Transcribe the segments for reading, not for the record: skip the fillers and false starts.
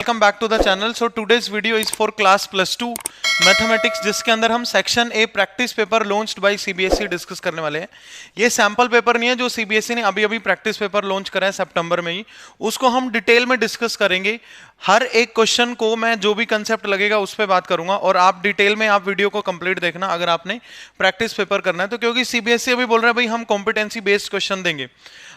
Welcome back to the channel. So today's video is for class +2 mathematics, जिसके अंदर हम section A practice paper launched by CBSE discuss करने वाले हैं। ये सैंपल पेपर नहीं है जो सीबीएसई ने अभी प्रैक्टिस पेपर लॉन्च करा है सितंबर में ही, उसको हम डिटेल में डिस्कस करेंगे। हर एक क्वेश्चन को मैं जो भी कंसेप्ट लगेगा उस पर बात करूंगा और आप डिटेल में आप वीडियो को कंप्लीट देखना अगर आपने प्रैक्टिस पेपर करना है तो, क्योंकि सीबीएसई अभी बोल रहा है भाई हम कॉम्पिटेंसी बेस्ड क्वेश्चन देंगे।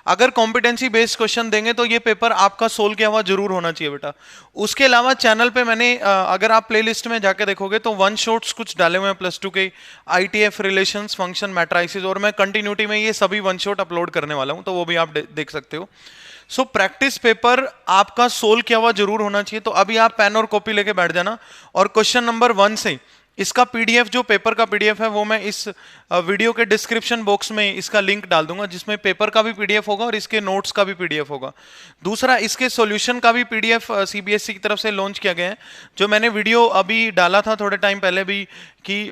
अगर कॉम्पिटेंसी बेस्ड क्वेश्चन देंगे तो ये पेपर आपका सोल्व किया हुआ जरूर होना चाहिए बेटा। उसके अलावा चैनल पे मैंने अगर आप प्लेलिस्ट में जाके देखोगे तो वन शॉट्स कुछ डाले हुए हैं +2 के, आईटीएफ, रिलेशंस, फंक्शन, मैट्राइसिस, और मैं कंटिन्यूटी में ये सभी वन शॉट अपलोड करने वाला हूं, तो वो भी आप देख सकते हो। सो प्रैक्टिस पेपर आपका सोल्व किया हुआ जरूर होना चाहिए। तो अभी आप पेन और कॉपी लेके बैठ जाना और क्वेश्चन नंबर 1 से इसका पीडीएफ, जो पेपर का पीडीएफ है वो मैं इस वीडियो के डिस्क्रिप्शन बॉक्स में इसका लिंक डाल दूंगा, जिसमें पेपर का भी पीडीएफ होगा और इसके नोट्स का भी पीडीएफ होगा। दूसरा, इसके सॉल्यूशन का भी पीडीएफ सीबीएसई की तरफ से लॉन्च किया गया है, जो मैंने वीडियो अभी डाला था थोड़े टाइम पहले भी कि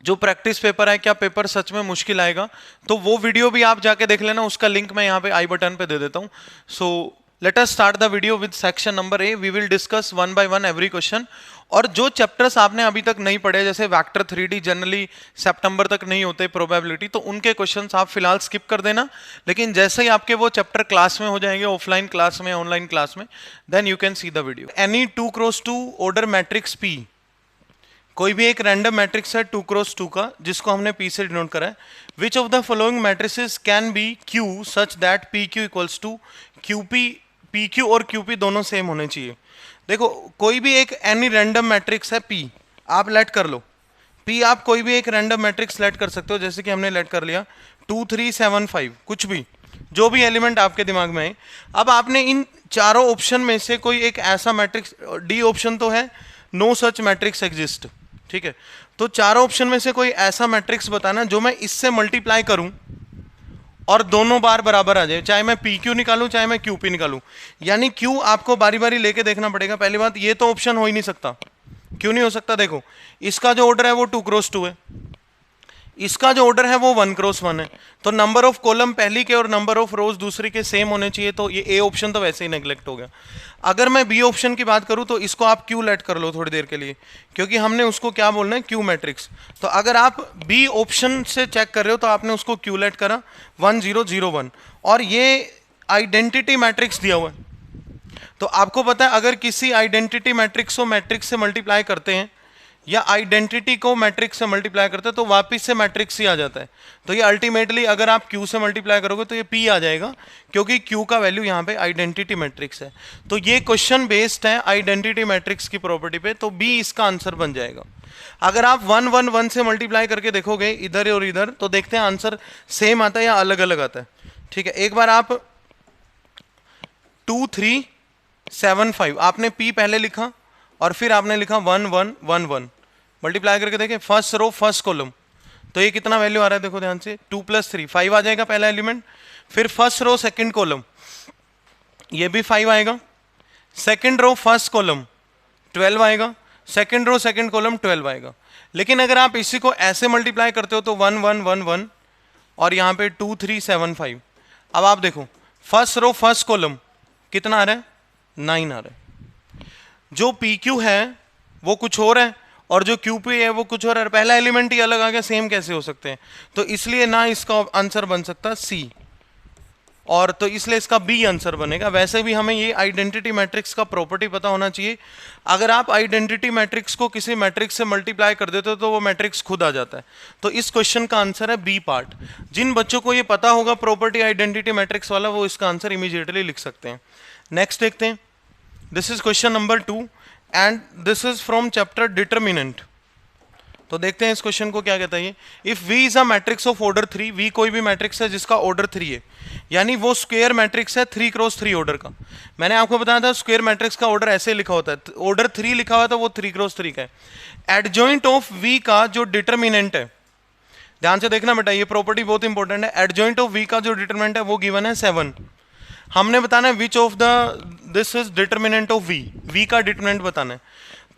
जो प्रैक्टिस पेपर है क्या पेपर सच में मुश्किल आएगा, तो वो वीडियो भी आप जाके देख लेना। उसका लिंक मैं यहाँ पे आई बटन पे दे देता हूँ। So let us start the video with section number A. We will discuss one by one every question. और जो चैप्टर्स आपने अभी तक नहीं पढ़े, जैसे वेक्टर 3D जनरली सितंबर तक नहीं होते, प्रोबेबिलिटी, तो उनके क्वेश्चंस आप फिलहाल स्किप कर देना। लेकिन जैसे ही आपके वो चैप्टर क्लास में हो जाएंगे, ऑफलाइन क्लास में, ऑनलाइन क्लास में, then you can see the video. Any 2x2 order matrix P, कोई भी एक रैंडम मैट्रिक्स है 2x2 का जिसको हमने P से डिनोट करा है। Which of the following matrices can be Q such that PQ equals to QP। PQ और QP दोनों सेम होने चाहिए। देखो, कोई भी एक एनी रैंडम मैट्रिक्स है P, आप लेट कर लो P, आप कोई भी एक रैंडम मैट्रिक्स लेट कर सकते हो, जैसे कि हमने लेट कर लिया 2 3 7 5, कुछ भी, जो भी एलिमेंट आपके दिमाग में है। अब आपने इन चारों ऑप्शन में से कोई एक ऐसा मैट्रिक्स, डी ऑप्शन तो है नो सच मैट्रिक्स एग्जिस्ट, ठीक है, तो चारों ऑप्शन में से कोई ऐसा मैट्रिक्स बताना जो मैं इससे मल्टीप्लाई करूं और दोनों बार बराबर आ जाए, चाहे मैं PQ निकालूं चाहे मैं QP निकालूं। यानी Q आपको बारी बारी लेके देखना पड़ेगा। पहली बात, ये तो ऑप्शन हो ही नहीं सकता। क्यों नहीं हो सकता? देखो, इसका जो ऑर्डर है वो 2x2 है, इसका जो ऑर्डर है वो 1x1 है, तो नंबर ऑफ कॉलम पहली के और नंबर ऑफ रोज दूसरी के सेम होने चाहिए, तो ये ए ऑप्शन तो वैसे ही नेग्लेक्ट हो गया। अगर मैं बी ऑप्शन की बात करूं तो इसको आप क्यू लेट कर लो थोड़ी देर के लिए, क्योंकि हमने उसको क्या बोलना है, क्यू मैट्रिक्स। तो अगर आप बी ऑप्शन से चेक कर रहे हो तो आपने उसको क्यू लेट करा 1 0 0 1, और ये आइडेंटिटी मैट्रिक्स दिया हुआ है। तो आपको पता है अगर किसी आइडेंटिटी मैट्रिक्स को मैट्रिक्स से मल्टीप्लाई करते हैं या आइडेंटिटी को मैट्रिक्स से मल्टीप्लाई करते हैं तो वापस से मैट्रिक्स ही आ जाता है। तो ये अल्टीमेटली अगर आप Q से मल्टीप्लाई करोगे तो ये P आ जाएगा, क्योंकि Q का वैल्यू यहाँ पे आइडेंटिटी मैट्रिक्स है। तो ये क्वेश्चन बेस्ड है आइडेंटिटी मैट्रिक्स की प्रॉपर्टी पे, तो B इसका आंसर बन जाएगा। अगर आप 1 1 1 से मल्टीप्लाई करके देखोगे इधर और इधर, तो देखते हैं आंसर सेम आता है या अलग अलग आता है। ठीक है, एक बार आप 2 3 7 5 आपने P पहले लिखा और फिर आपने लिखा 1 1 1 1, मल्टीप्लाई करके देखें फर्स्ट रो फर्स्ट कॉलम, तो ये कितना वैल्यू आ रहा है, देखो ध्यान से, 2 + 3 5 आ जाएगा पहला एलिमेंट। फिर फर्स्ट रो सेकंड कॉलम, ये भी 5 आएगा। सेकंड रो फर्स्ट कॉलम 12 आएगा, सेकंड रो सेकंड कॉलम 12 आएगा। लेकिन अगर आप इसी को ऐसे मल्टीप्लाई करते हो तो 1 1 1 1 और यहाँ पे 2 3 7 5। अब आप देखो फर्स्ट रो फर्स्ट कॉलम कितना आ रहा है, 9 आ रहा है। जो PQ है वो कुछ और है और जो QP है वो कुछ और है, पहला एलिमेंट ही अलग आ गया, सेम कैसे हो सकते हैं? तो इसलिए ना इसका आंसर बन सकता C, और तो इसलिए इसका B आंसर बनेगा। वैसे भी हमें ये आइडेंटिटी मैट्रिक्स का प्रॉपर्टी पता होना चाहिए। अगर आप आइडेंटिटी मैट्रिक्स को किसी मैट्रिक्स से मल्टीप्लाई कर देते हो तो वो मैट्रिक्स खुद आ जाता है। तो इस क्वेश्चन का आंसर है B पार्ट। जिन बच्चों को ये पता होगा प्रॉपर्टी आइडेंटिटी मैट्रिक्स वाला, वो इसका आंसर इमीडिएटली लिख सकते हैं। नेक्स्ट देखते हैं, this is question number 2 and this is from chapter determinant. तो देखते हैं इस क्वेश्चन को क्या कहता है ये। If V is a matrix of order 3, V कोई भी मैट्रिक्स है जिसका ऑर्डर 3 है, यानी वो स्क्वायर मैट्रिक्स है 3x3 ऑर्डर का। मैंने आपको बताया था स्क्वायर मैट्रिक्स का ऑर्डर ऐसे लिखा होता है, ऑर्डर 3 लिखा हुआ था वो 3x3 का है। एडजॉइंट ऑफ V का जो डिटरमिनेंट है, ध्यान से देखना बेटा, ये प्रॉपर्टी बहुत इंपॉर्टेंट है। एडजॉइंट ऑफ V का जो डिटरमिनेंट है वो गिवन है 7। हमने बताना है which of the this is determinant of V का डिटरमिनेंट बताना है।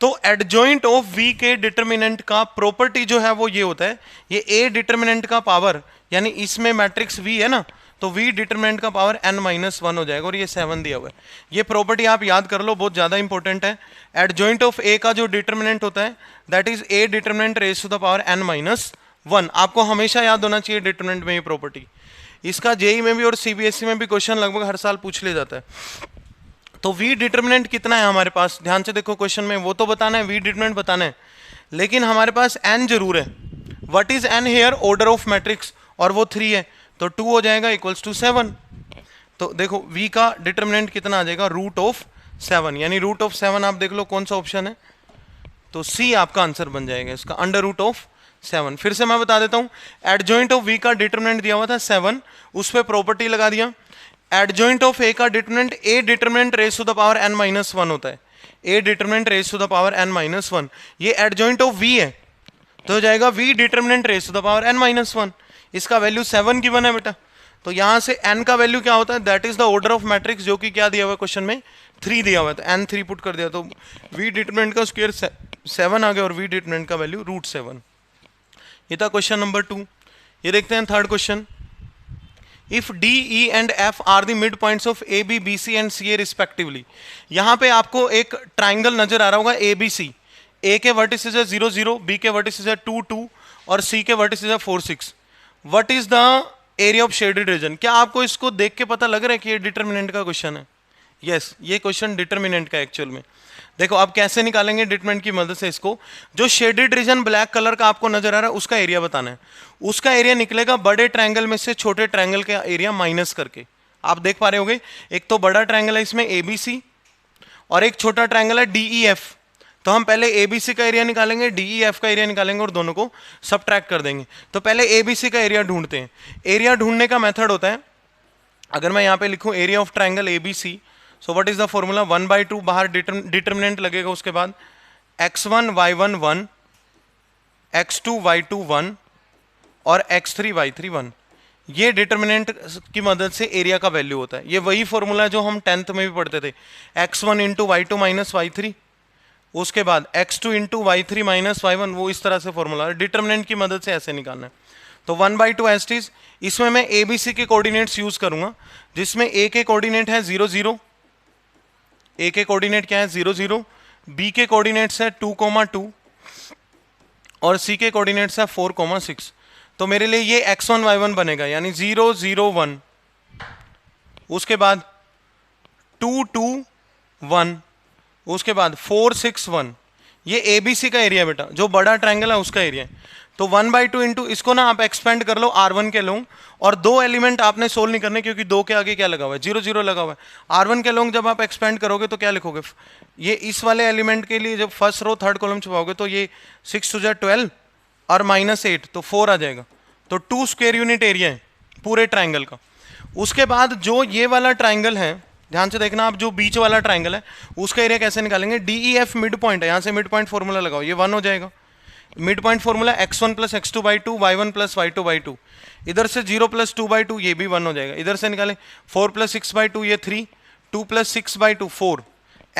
तो एडजॉइंट ऑफ V के डिटरमिनेंट का प्रॉपर्टी जो है वो ये होता है, ये A डिटरमिनेंट का पावर, यानी इसमें मैट्रिक्स V है ना, तो v डिटरमिनेंट का पावर n-1 हो जाएगा और ये 7 दिया हुआ है। ये प्रॉपर्टी आप याद कर लो, बहुत ज़्यादा इंपॉर्टेंट है। एडजॉइंट ऑफ a का जो डिटरमिनेंट होता है that is a determinant raise to the power n-1। आपको हमेशा याद होना चाहिए डिटरमिनेंट में ये प्रॉपर्टी। इसका जेई में भी और सीबीएसई में भी क्वेश्चन लगभग हर साल पूछ लिया जाता है। तो v डिटरमिनेंट कितना है हमारे पास, ध्यान से देखो क्वेश्चन में, वो तो बताना है, v डिटरमिनेंट बताना है, लेकिन हमारे पास n जरूर है। What is n here, order of matrix, और वो 3 है, तो 2 हो जाएगा इक्वल्स टू 7। तो देखो v का डिटरमिनेंट कितना आ जाएगा, रूट ऑफ 7, यानी रूट ऑफ 7 आप देख लो कौन सा ऑप्शन है, तो सी आपका आंसर बन जाएगा इसका, अंडर रूट ऑफ 7। फिर से मैं बता देता हूं, एडजॉइंट ऑफ v का डिटरमिनेंट दिया हुआ था 7, उस पर प्रॉपर्टी लगा दिया। एडजॉइंट ऑफ a का determinant a determinant raise to the power n-1 होता है, a determinant raise to the power n-1, ये एडजॉइंट ऑफ v है, तो हो जाएगा v determinant raise to the power n-1। इसका वैल्यू 7 गिवन है बेटा, तो यहां से n का वैल्यू क्या होता है, that is the order of matrix, जो कि क्या दिया हुआ है क्वेश्चन में, 3 दिया हुआ है, तो n 3 पुट कर दिया, तो v डिटरमिनेंट का स्क्वायर 7 आ गया और v डिटरमिनेंट का वैल्यू √7। ये था क्वेश्चन नंबर 2। ये देखते हैं third question. If D, E and F are the mid points of A, B, B, C and C A respectively. यहाँ पे आपको एक ट्राइंगल नजर आ रहा होगा ABC, A के वर्टिसेस है 0 0, B के वर्टिसेस है 2 2 और C के वर्टिसेस है 4 6। What is the area of shaded region? क्या आपको इसको देख के पता लग रहा है कि ये डिटरमिनेंट का क्वेश्चन है? यस, ये क्वेश्चन डिटरमिनेंट का एक्चुअल में। देखो अब कैसे निकालेंगे डिटरमिनेंट की मदद से इसको। जो शेडेड रीजन ब्लैक कलर का आपको नजर आ रहा है उसका एरिया बताना है। उसका एरिया निकलेगा बड़े ट्रायंगल में से छोटे ट्रायंगल का एरिया माइनस करके। आप देख पा रहे होगे, एक तो बड़ा ट्रायंगल है इसमें ABC और एक छोटा ट्रायंगल है DEF। तो हम पहले ABC का एरिया निकालेंगे, DEF का एरिया निकालेंगे और दोनों को सबट्रैक्ट कर देंगे। तो पहले ABC का एरिया ढूंढते हैं। एरिया ढूंढने का मेथड होता है, अगर मैं यहाँ पे लिखूँ area of triangle ABC, so what is the formula, 1/2 बाहर डिटरमिनेंट लगेगा, उसके बाद x1 y1 1, x2 y2 1 और x3 y3 1। ये डिटरमिनेंट की मदद से एरिया का वैल्यू होता है। ये वही फॉर्मूला जो हम 10th में भी पढ़ते थे, x1 into y2 minus y3, उसके बाद x2 into y3 minus y1, वो इस तरह से फॉर्मूला डिटरमिनेंट की मदद से ऐसे निकालना है। तो 1/2 एज इट इज। इसमें मैं ABC के कोऑर्डिनेट्स यूज करूंगा, जिसमें A के कोऑर्डिनेट है 0 0, A के कोऑर्डिनेट क्या है 0 0, B के कोऑर्डिनेट्स है 2,2 और C के कोऑर्डिनेट्स है 4,6। तो मेरे लिए ये x1 y1 बनेगा, यानी 0 0 1, उसके बाद 2 2 1, उसके बाद 4 6 1। ये ABC का एरिया बेटा, जो बड़ा ट्रायंगल है उसका एरिया है। तो 1/2 इंटू, इसको ना आप एक्सपेंड कर लो R1 के लोग, और दो एलिमेंट आपने सोल्व नहीं करने क्योंकि दो के आगे क्या लगा हुआ है, 0 0 लगा हुआ है। R1 के लोग जब आप एक्सपेंड करोगे तो क्या लिखोगे, ये इस वाले एलिमेंट के लिए जब फर्स्ट रो थर्ड कॉलम छुपाओगे तो ये 6 2 12 और -8, तो 4 आ जाएगा। तो 2 स्क्वायर यूनिट एरिया है पूरे ट्राइंगल का। उसके बाद जो ये वाला ट्राइंगल है, ध्यान से देखना आप, जो बीच वाला ट्राइंगल है उसका एरिया कैसे निकालेंगे, DEF मिड पॉइंट है, यहाँ से मिड पॉइंट फॉर्मूला लगाओ, ये 1 हो जाएगा। Mid point formula x1 + x2/2 y1 + y2/2, इधर से 0 + 2/2, ये भी 1 हो जाएगा। इधर से निकालें 4 + 6/2, ये 3, 2 + 6/2 4,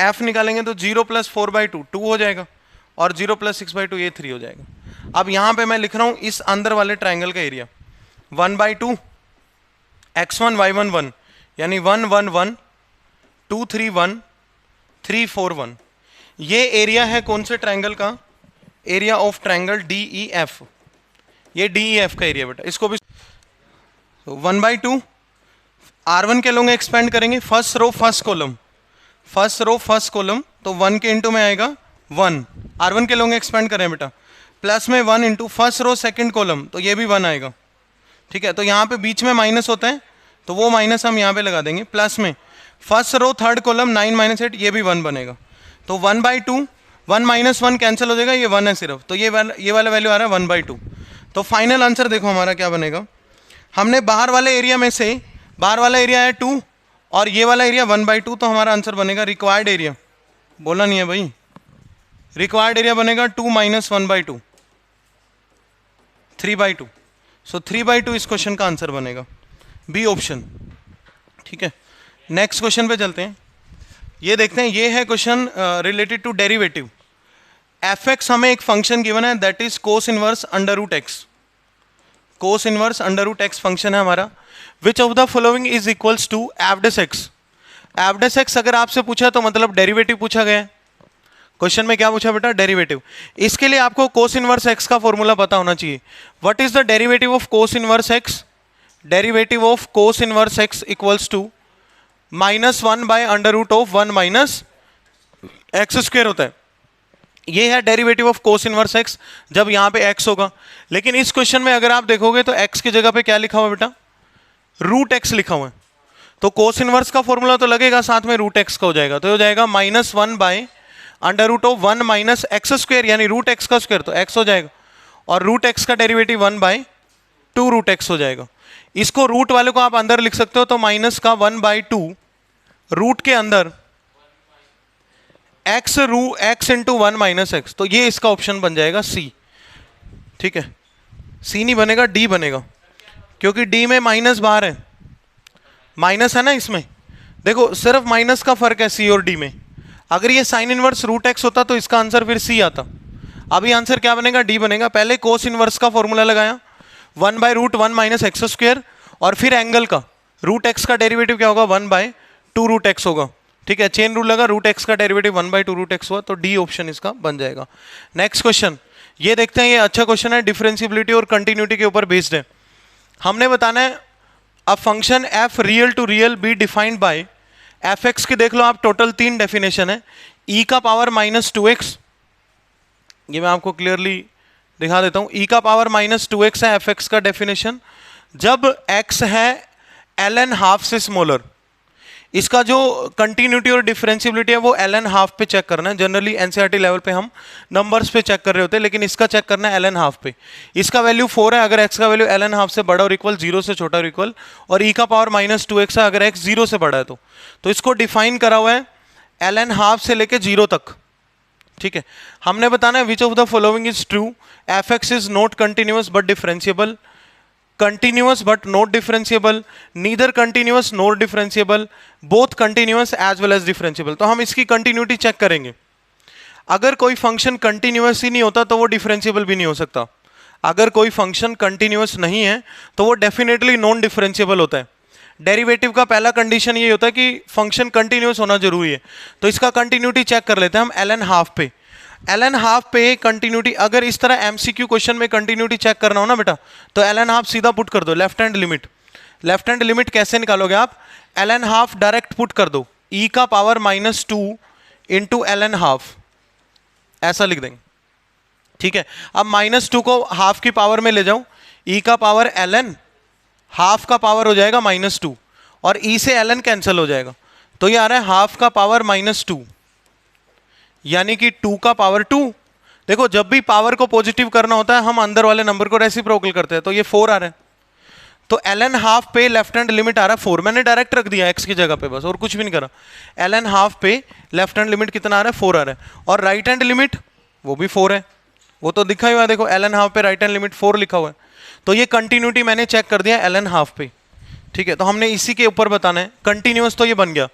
f निकालेंगे तो 0 + 4/2 2 हो जाएगा और 0 + 6/2 ये 3 हो जाएगा। अब यहाँ पे मैं लिख रहा हूँ इस अंदर वाले ट्राइंगल का एरिया 1/2 x1 y1 1, यानी 1 1 1 2 3 1 3 4 1। ये एरिया है कौन से ट्राइंगल का, एरिया ऑफ ट्राइंगल DEF। ये DEF का एरिया बेटा, इसको भी 1/2 R1 के लोग एक्सपेंड करेंगे, first row first column, first row first column, तो 1 के इंटू में आएगा 1, R1 के लोग एक्सपेंड करें बेटा, प्लस में 1 into first row second column, तो ये भी 1 आएगा। ठीक है, तो यहाँ पे बीच में माइनस होता है तो वो माइनस हम यहाँ पे लगा देंगे, प्लस में फर्स्ट रो थर्ड कॉलम 9 - 8, ये भी 1 बनेगा। तो 1/2, 1 - 1 कैंसिल हो जाएगा, ये 1 है सिर्फ, तो ये वाला वैल्यू आ रहा है 1/2। तो फाइनल आंसर देखो हमारा क्या बनेगा। हमने बाहर वाले एरिया में से, बाहर वाला एरिया है 2 और ये वाला एरिया 1/2, तो हमारा आंसर बनेगा रिक्वायर्ड एरिया, बोला नहीं है भाई, रिक्वायर्ड एरिया बनेगा 2 - 1/2, 3/2। सो 3/2 इस क्वेश्चन का आंसर बनेगा, बी ऑप्शन। ठीक है, नेक्स्ट क्वेश्चन पे चलते हैं। ये देखते हैं, ये है question related to derivative. fx हमें एक फंक्शन गिवन है that is cos inverse under root x, cos inverse under root x function है हमारा। Which of the following is equals to f dash x. F dash x अगर आपसे पूछा तो मतलब डेरिवेटिव पूछा गया है। क्वेश्चन में क्या पूछा बेटा, डेरिवेटिव। इसके लिए आपको कोस इनवर्स एक्स का फॉर्मूला पता होना चाहिए। What is the derivative of cos inverse x? Derivative of cos inverse x equals to -1 by under root of 1 minus x square होता है। ये है derivative of cos inverse x जब यहाँ पे एक्स होगा। लेकिन इस क्वेश्चन में अगर आप देखोगे तो एक्स की जगह पे क्या लिखा हुआ बेटा, रूट एक्स लिखा हुआ है। तो कोस इनवर्स का फॉर्मूला तो लगेगा, साथ में रूट एक्स का हो जाएगा। तो हो जाएगा -1 by under root of 1 minus x square, यानी रूट एक्स का स्क्वायर, तो एक्स हो जाएगा। और रूट एक्स का डेरिवेटिव 1 बाय 2 रूट एक्स हो जाएगा। इसको रूट वाले को आप अंदर लिख सकते हो, तो माइनस का 1 बाय 2 रूट के अंदर एक्स इंटू 1 माइनस एक्स। तो ये इसका ऑप्शन बन जाएगा सी। ठीक है, सी नहीं बनेगा, डी बनेगा, क्योंकि डी में माइनस बाहर है, माइनस है ना इसमें। देखो सिर्फ माइनस का फर्क है सी और डी में। अगर ये साइन इनवर्स रूट एक्स होता तो इसका आंसर फिर सी आता। अभी आंसर क्या बनेगा, डी बनेगा। पहले कोस इनवर्स का फॉर्मूला लगाया 1 by root 1 minus x square, और फिर एंगल का रूट एक्स का डेरिवेटिव क्या होगा, 1 बाय 2 रूट एक्स होगा। ठीक है, चेन रूल लगा, रूट एक्स का डेरिवेटिव 1 बाय 2 रूट एक्स हुआ, तो डी ऑप्शन इसका बन जाएगा। नेक्स्ट क्वेश्चन ये देखते हैं, ये अच्छा क्वेश्चन है, डिफरेंशिएबिलिटी और कंटिन्यूटी के ऊपर बेस्ड है। हमने बताना है a function f real to real be defined by f x की। देख लो आप, टोटल 3 डेफिनेशन है। ई का पावर -2x, ये मैं आपको क्लियरली दिखा देता हूं। ई का पावर -2x है एफ एक्स का डेफिनेशन, जब x है ln हाफ से स्मॉलर। इसका जो कंटिन्यूटी और डिफरेंशिएबिलिटी है वो ln हाफ पे चेक करना है। जनरली एनसीईआरटी लेवल पे हम नंबर्स पे चेक कर रहे होते हैं, लेकिन इसका चेक करना है ln हाफ पे। इसका वैल्यू 4 है अगर x का वैल्यू ln हाफ से बड़ा और इक्वल, 0 से छोटा और इक्वल, और e का पावर -2x है अगर x 0 से बड़ा है तो इसको डिफाइन करा हुआ है ln हाफ से लेके 0 तक। ठीक है, हमने बताना है which of the following is true, F x is not continuous but differentiable, continuous but not differentiable, neither continuous nor differentiable, both continuous as well as differentiable। तो हम इसकी कंटिन्यूटी चेक करेंगे। अगर कोई फंक्शन कंटिन्यूअस ही नहीं होता तो वो डिफरेंशिएबल भी नहीं हो सकता। अगर कोई फंक्शन कंटिन्यूअस नहीं है तो वो डेफिनेटली नॉन डिफरेंशिएबल होता है। डेरिवेटिव का पहला कंडीशन ये होता है कि फंक्शन कंटिन्यूअस होना जरूरी है। तो इसका कंटिन्यूटी चेक कर लेते हैं हम ln हाफ पे। ln हाफ पे कंटिन्यूटी, अगर इस तरह एमसीक्यू क्वेश्चन में कंटिन्यूटी चेक करना हो ना बेटा, तो ln हाफ सीधा पुट कर दो, left hand limit. Left hand limit कैसे निकालोगे आप, ln हाफ डायरेक्ट पुट कर दो, e का पावर -2 इंटू ln हाफ, ऐसा लिख देंगे। ठीक है, अब -2 को हाफ की पावर में ले जाओ, e का पावर ln हाफ का पावर हो जाएगा -2, और e से ln कैंसिल हो जाएगा, तो ये आ रहा है हाफ का पावर -2, यानी कि 2 का पावर 2। देखो जब भी पावर को पॉजिटिव करना होता है हम अंदर वाले नंबर को रेसिप्रोकल करते हैं, तो ये 4 आ रहा है। तो ln हाफ पे लेफ्ट हैंड लिमिट आ रहा है 4, मैंने डायरेक्ट रख दिया x की जगह पे बस, और कुछ भी नहीं करा। ln हाफ पे लेफ्ट हैंड लिमिट कितना आ रहा है, 4 आ रहा है, और राइट हैंड लिमिट वो भी 4 है, वो तो दिखा ही हुआ है। देखो ln हाफ पे राइट हैंड लिमिट 4 लिखा हुआ है, तो ये कंटिन्यूटी मैंने चेक कर दिया ln हाफ पे। ठीक है, तो हमने इसी के ऊपर बताना है कंटिन्यूअस, तो ये बन गया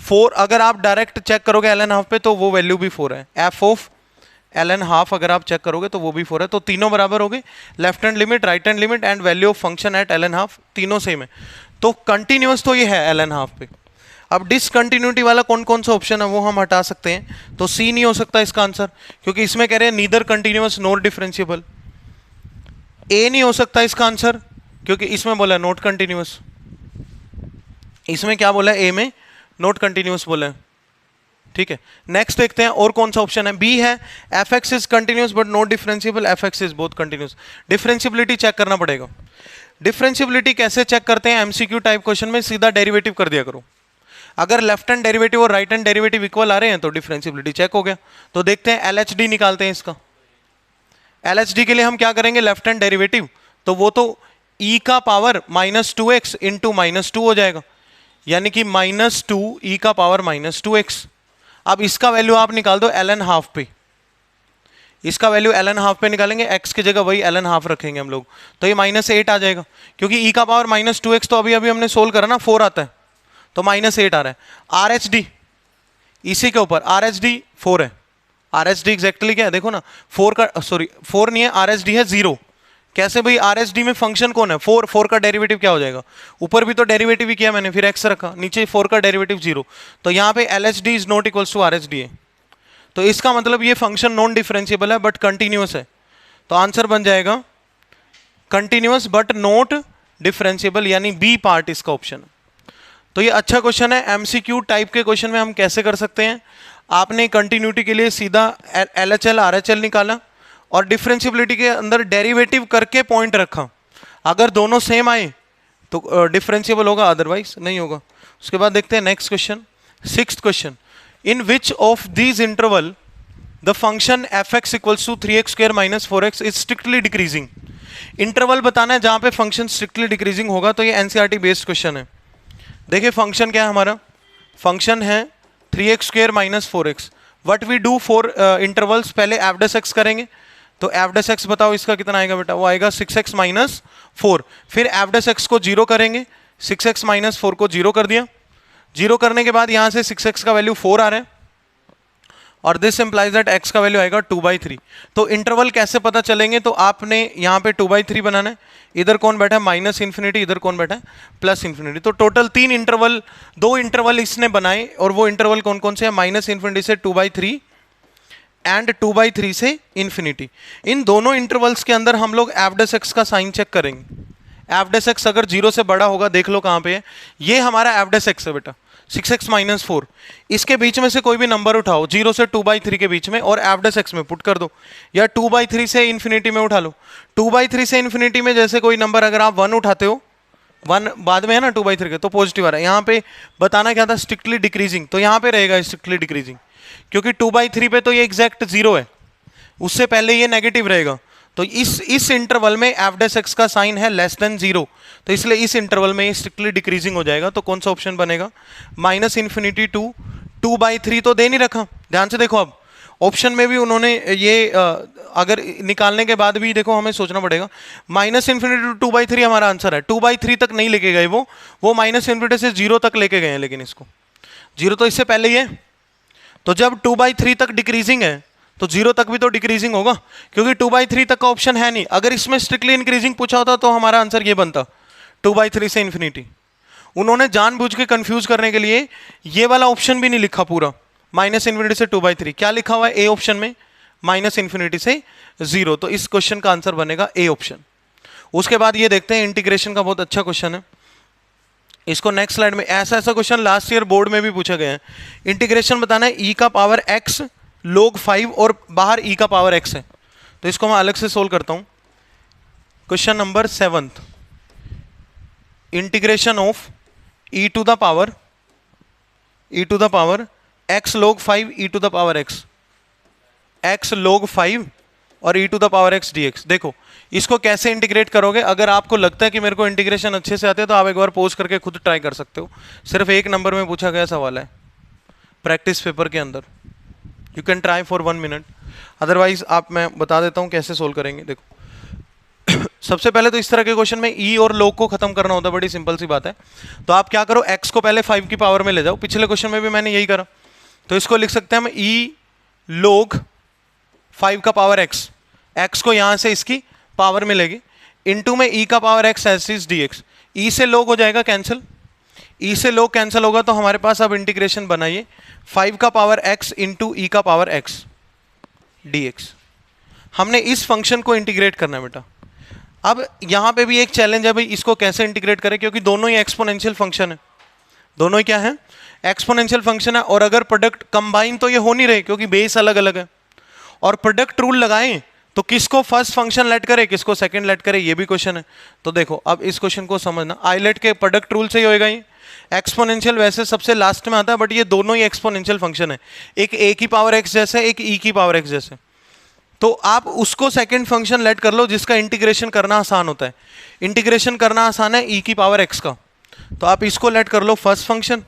4। अगर आप डायरेक्ट चेक करोगे ln हाफ पे तो वो वैल्यू भी 4 है। एफ ऑफ ln हाफ अगर आप चेक करोगे तो वो भी 4 है, तो तीनों बराबर हो गए, left hand limit, right hand limit and value of function at ln half, तीनों सेम है। तो कंटिन्यूअस तो ये है ln हाफ पे। अब डिसकंटिन्यूटी वाला कौन कौन सा ऑप्शन है वो हम हटा सकते हैं, तो सी नहीं हो सकता इसका आंसर, क्योंकि इसमें कह रहे हैं नीदर कंटिन्यूअस नॉर डिफरेंशिएबल। ए नहीं हो सकता इसका आंसर, क्योंकि इसमें बोला नॉट कंटिन्यूअस। इसमें क्या बोला है, ए में नॉट कंटिन्यूअस बोला है। ठीक है, नेक्स्ट देखते हैं और कौन सा ऑप्शन है। बी है f x is continuous but not differentiable, f x is both continuous. Differentiability check करना पड़ेगा। डिफरेंशिएबिलिटी कैसे चेक करते हैं, एमसीक्यू टाइप क्वेश्चन में सीधा डेरिवेटिव कर दिया करो। अगर लेफ्ट हैंड डेरिवेटिव और राइट हैंड डेरिवेटिव इक्वल आ रहे हैं तो डिफरेंशिएबिलिटी चेक हो गया। तो देखते हैं एलएचडी निकालते हैं इसका। एलएचडी के लिए हम क्या करेंगे, लेफ्ट हैंड डेरिवेटिव, तो वो तो e का पावर -2x इंटू -2 हो जाएगा, यानी कि -2 e का पावर -2x। अब इसका वैल्यू आप निकाल दो ln हाफ पे, इसका वैल्यू ln हाफ पे निकालेंगे, x की जगह वही ln हाफ रखेंगे हम लोग, तो ये -8 आ जाएगा, क्योंकि e का पावर -2x तो अभी अभी हमने सोल्व करा ना, 4 आता है, तो -8 आ रहा है। RHD इसी के ऊपर, RHD 4 है। RHD एग्जैक्टली क्या है देखो ना, 4 का, सॉरी 4 नहीं है, RHD है 0, कैसे भाई, RSD में फंक्शन कौन है, 4, 4 का डेरिवेटिव क्या हो जाएगा, ऊपर भी तो डेरिवेटिव ही किया मैंने, फिर x रखा, नीचे 4 का डेरिवेटिव 0, तो यहाँ पे LHD is not equals to RSD है। तो इसका मतलब ये फंक्शन नॉन डिफरेंशिएबल है बट कंटिन्यूअस है, तो आंसर बन जाएगा कंटिन्यूअस बट नॉट डिफरेंशिएबल, यानी बी पार्ट इसका ऑप्शन। तो ये अच्छा क्वेश्चन है, MCQ टाइप के क्वेश्चन में हम कैसे कर सकते हैं, आपने कंटिन्यूटी के लिए सीधा LHL RHL निकाला और डिफरेंशिएबिलिटी के अंदर डेरिवेटिव करके पॉइंट रखा, अगर दोनों सेम आए तो डिफरेंशिएबल होगा, अदरवाइज नहीं होगा। उसके बाद देखते हैं next question, 6th question, in which of these interval the function fx equals to 3x square minus 4x is strictly decreasing. Interval बताना है जहां पे फंक्शन स्ट्रिक्टली डिक्रीजिंग होगा, तो ये NCERT बेस्ड क्वेश्चन है। देखिए फंक्शन क्या है हमारा, फंक्शन है 3x square minus 4x। What we do for intervals, पहले एफ डैश एक्स करेंगे, तो एफ डैश एक्स बताओ इसका कितना आएगा बेटा, वो आएगा 6x माइनस 4। फिर एफ डैश एक्स को 0 करेंगे, 6x माइनस 4 को 0 कर दिया, 0 करने के बाद यहाँ से 6x का वैल्यू 4 आ रहा है और दिस इंप्लाइज दैट x का वैल्यू आएगा 2/3। तो इंटरवल कैसे पता चलेंगे, तो आपने यहाँ पे 2/3 बनाना है, इधर कौन बैठा है माइनस इन्फिनिटी, इधर कौन बैठा है प्लस इन्फिनिटी। तो टोटल 3 इंटरवल, 2 इंटरवल इसने बनाए, और वो इंटरवल कौन कौन से हैं, माइनस इन्फिनिटी से 2/3 एंड 2/3 से इन्फिनिटी। इन दोनों इंटरवल्स के अंदर हम लोग एफ डैश एक्स का साइन चेक करेंगे। एफ डैश एक्स अगर 0 से बड़ा होगा, देख लो कहाँ पे है, ये हमारा एफ डैश एक्स है बेटा, 6x माइनस 4। इसके बीच में से कोई भी नंबर उठाओ 0 से 2/3 के बीच में और एफ डैश एक्स में पुट कर दो, या 2/3 से इन्फिनिटी में उठा लो। 2/3 से इन्फिनिटी में जैसे कोई नंबर अगर आप 1 उठाते हो, 1 बाद में है ना 2/3 के, तो पॉजिटिव आ रहा है। यहाँ पे बताना क्या था, स्ट्रिक्टली डिक्रीजिंग, तो यहाँ पे रहेगा स्ट्रिक्टली डिक्रीजिंग, क्योंकि 2/3 पे तो ये एग्जैक्ट 0 है, उससे पहले ये नेगेटिव रहेगा। तो इस इंटरवल में एफ डैश एक्स का साइन है लेस देन 0, तो इसलिए इस इंटरवल में स्ट्रिक्टली डिक्रीजिंग हो जाएगा। तो कौन सा ऑप्शन बनेगा, माइनस इन्फिनिटी टू 2/3 तो दे नहीं रखा, ध्यान से देखो। अब ऑप्शन में भी उन्होंने ये अगर निकालने के बाद भी देखो हमें सोचना पड़ेगा, माइनस इन्फिनिटी टू 2/3 हमारा आंसर है, 2/3 तक नहीं लेके गए वो माइनस इन्फिनिटी से 0 तक लेके गए हैं, लेकिन इसको 0 तो इससे पहले ही है। तो जब 2/3 तक डिक्रीजिंग है तो 0 तक भी तो डिक्रीजिंग होगा, क्योंकि 2/3 तक का ऑप्शन है नहीं। अगर इसमें स्ट्रिक्टली इंक्रीजिंग पूछा होता तो हमारा आंसर ये बनता 2/3 से इन्फिनिटी। उन्होंने जानबूझ के कंफ्यूज करने के लिए ये वाला ऑप्शन भी नहीं लिखा पूरा, माइनस इन्फिनिटी से 2/3। क्या लिखा हुआ है ए ऑप्शन में, माइनस इन्फिनिटी से 0। तो इस क्वेश्चन का आंसर बनेगा ए ऑप्शन। उसके बाद ये देखते हैं इंटीग्रेशन का, बहुत अच्छा क्वेश्चन है। इसको नेक्स्ट स्लाइड में, ऐसा क्वेश्चन लास्ट ईयर बोर्ड में भी पूछा गया है। इंटीग्रेशन बताना है e का पावर x log 5 और बाहर e का पावर x है, तो इसको मैं अलग से सोल्व करता हूं। Question number 7, integration of e to the power x log 5 e to the power x log 5 और e to the power x dx। देखो इसको कैसे इंटीग्रेट करोगे, अगर आपको लगता है कि मेरे को इंटीग्रेशन अच्छे से आते हैं तो आप एक बार पॉज करके खुद ट्राई कर सकते हो। सिर्फ एक नंबर में पूछा गया सवाल है प्रैक्टिस पेपर के अंदर, you can try for 1 minute, otherwise आप, मैं बता देता हूँ कैसे सोल्व करेंगे। देखो सबसे पहले तो इस तरह के क्वेश्चन में ई और लोग को खत्म करना होता है, बड़ी सिंपल सी बात है। तो आप क्या करो, एक्स को पहले 5 की पावर में ले जाओ, पिछले क्वेश्चन में भी मैंने यही करा। तो इसको लिख सकते हैं हम ई लोग 5 का पावर एक्स, एक्स को यहां से इसकी पावर मिलेगी, इनटू में ई का power x s is d x. E से लोग हो जाएगा कैंसिल, ई से लोग कैंसिल होगा, तो हमारे पास अब इंटीग्रेशन बनाइए 5 का पावर x इंटू ई का पावर x dx। हमने इस फंक्शन को इंटीग्रेट करना है बेटा। अब यहां पे भी एक चैलेंज है भाई, इसको कैसे इंटीग्रेट करें, क्योंकि दोनों ही एक्सपोनेंशियल फंक्शन है, दोनों ही क्या है, एक्सपोनेंशियल फंक्शन है। और अगर प्रोडक्ट कंबाइन तो ये हो नहीं रहे, क्योंकि बेस अलग अलग है। और प्रोडक्ट रूल लगाएं तो किसको फर्स्ट फंक्शन लेट करे, किसको सेकंड लेट करे, ये भी क्वेश्चन है। तो देखो अब इस क्वेश्चन को समझना, आइलेट के प्रोडक्ट रूल से ही होएगा। ये एक्सपोनेंशियल वैसे सबसे लास्ट में आता है, बट ये दोनों ही एक्सपोनेंशियल फंक्शन है, एक ए की पावर एक्स जैसे, एक ई की पावर एक्स जैसे। तो आप उसको सेकंड फंक्शन लेट कर लो जिसका इंटीग्रेशन करना आसान होता है। इंटीग्रेशन करना आसान है ई की पावर एक्स का, तो आप इसको लेट कर लो फर्स्ट फंक्शन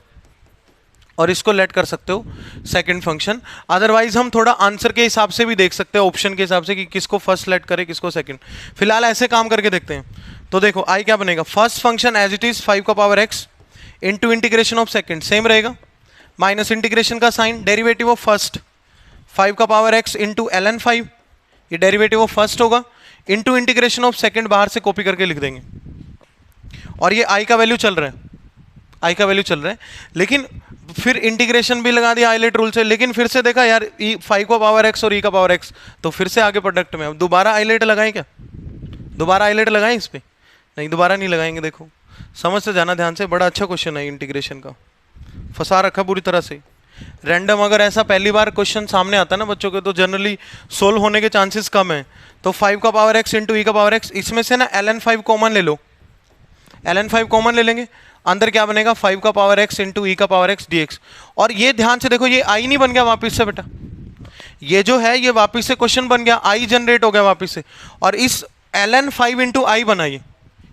और इसको लेट कर सकते हो सेकंड फंक्शन। अदरवाइज हम थोड़ा आंसर के हिसाब से भी देख सकते हैं, ऑप्शन के हिसाब से, कि किसको फर्स्ट लेट करे किसको सेकंड। फिलहाल ऐसे काम करके देखते हैं। तो देखो आई क्या बनेगा, first function as it is 5 का power x into integration of second, same रहेगा, माइनस इंटीग्रेशन का साइन, डेरिवेटिव ऑफ फर्स्ट 5 का पावर एक्स इंटू ln 5, ये डेरिवेटिव ऑफ फर्स्ट होगा, इंटू इंटीग्रेशन ऑफ सेकंड बाहर से कॉपी करके लिख देंगे, और ये आई का वैल्यू चल रहा है, आई का वैल्यू चल रहा है, लेकिन फिर इंटीग्रेशन भी लगा दिया आइलेट रूल से, लेकिन फिर से देखा यार ई 5 का पावर एक्स और ई का पावर एक्स, तो फिर से आगे प्रोडक्ट में अब दोबारा आइलेट लगाएं क्या, दोबारा आइलेट लगाएं इस पर, नहीं दोबारा नहीं लगाएंगे। देखो समझ से जाना ध्यान से, बड़ा अच्छा क्वेश्चन है इंटीग्रेशन का, फंसा रखा पूरी तरह से। रैंडम अगर ऐसा पहली बार क्वेश्चन सामने आता है ना बच्चों के, तो जनरली सोल्व होने के चांसेस कम है। तो 5 का पावर एक्स इंटू ई का पावर एक्स, इसमें से ना ln 5 कॉमन ले लो, ln 5 कॉमन ले लेंगे, अंदर क्या बनेगा 5 का पावर एक्स इंटू ई का पावर एक्स dx। और ये ध्यान से देखो, ये आई नहीं बन गया वापिस से बेटा, ये जो है ये वापिस से क्वेश्चन बन गया, आई जनरेट हो गया वापिस से, और इस ln 5 इंटू आई बनाइए,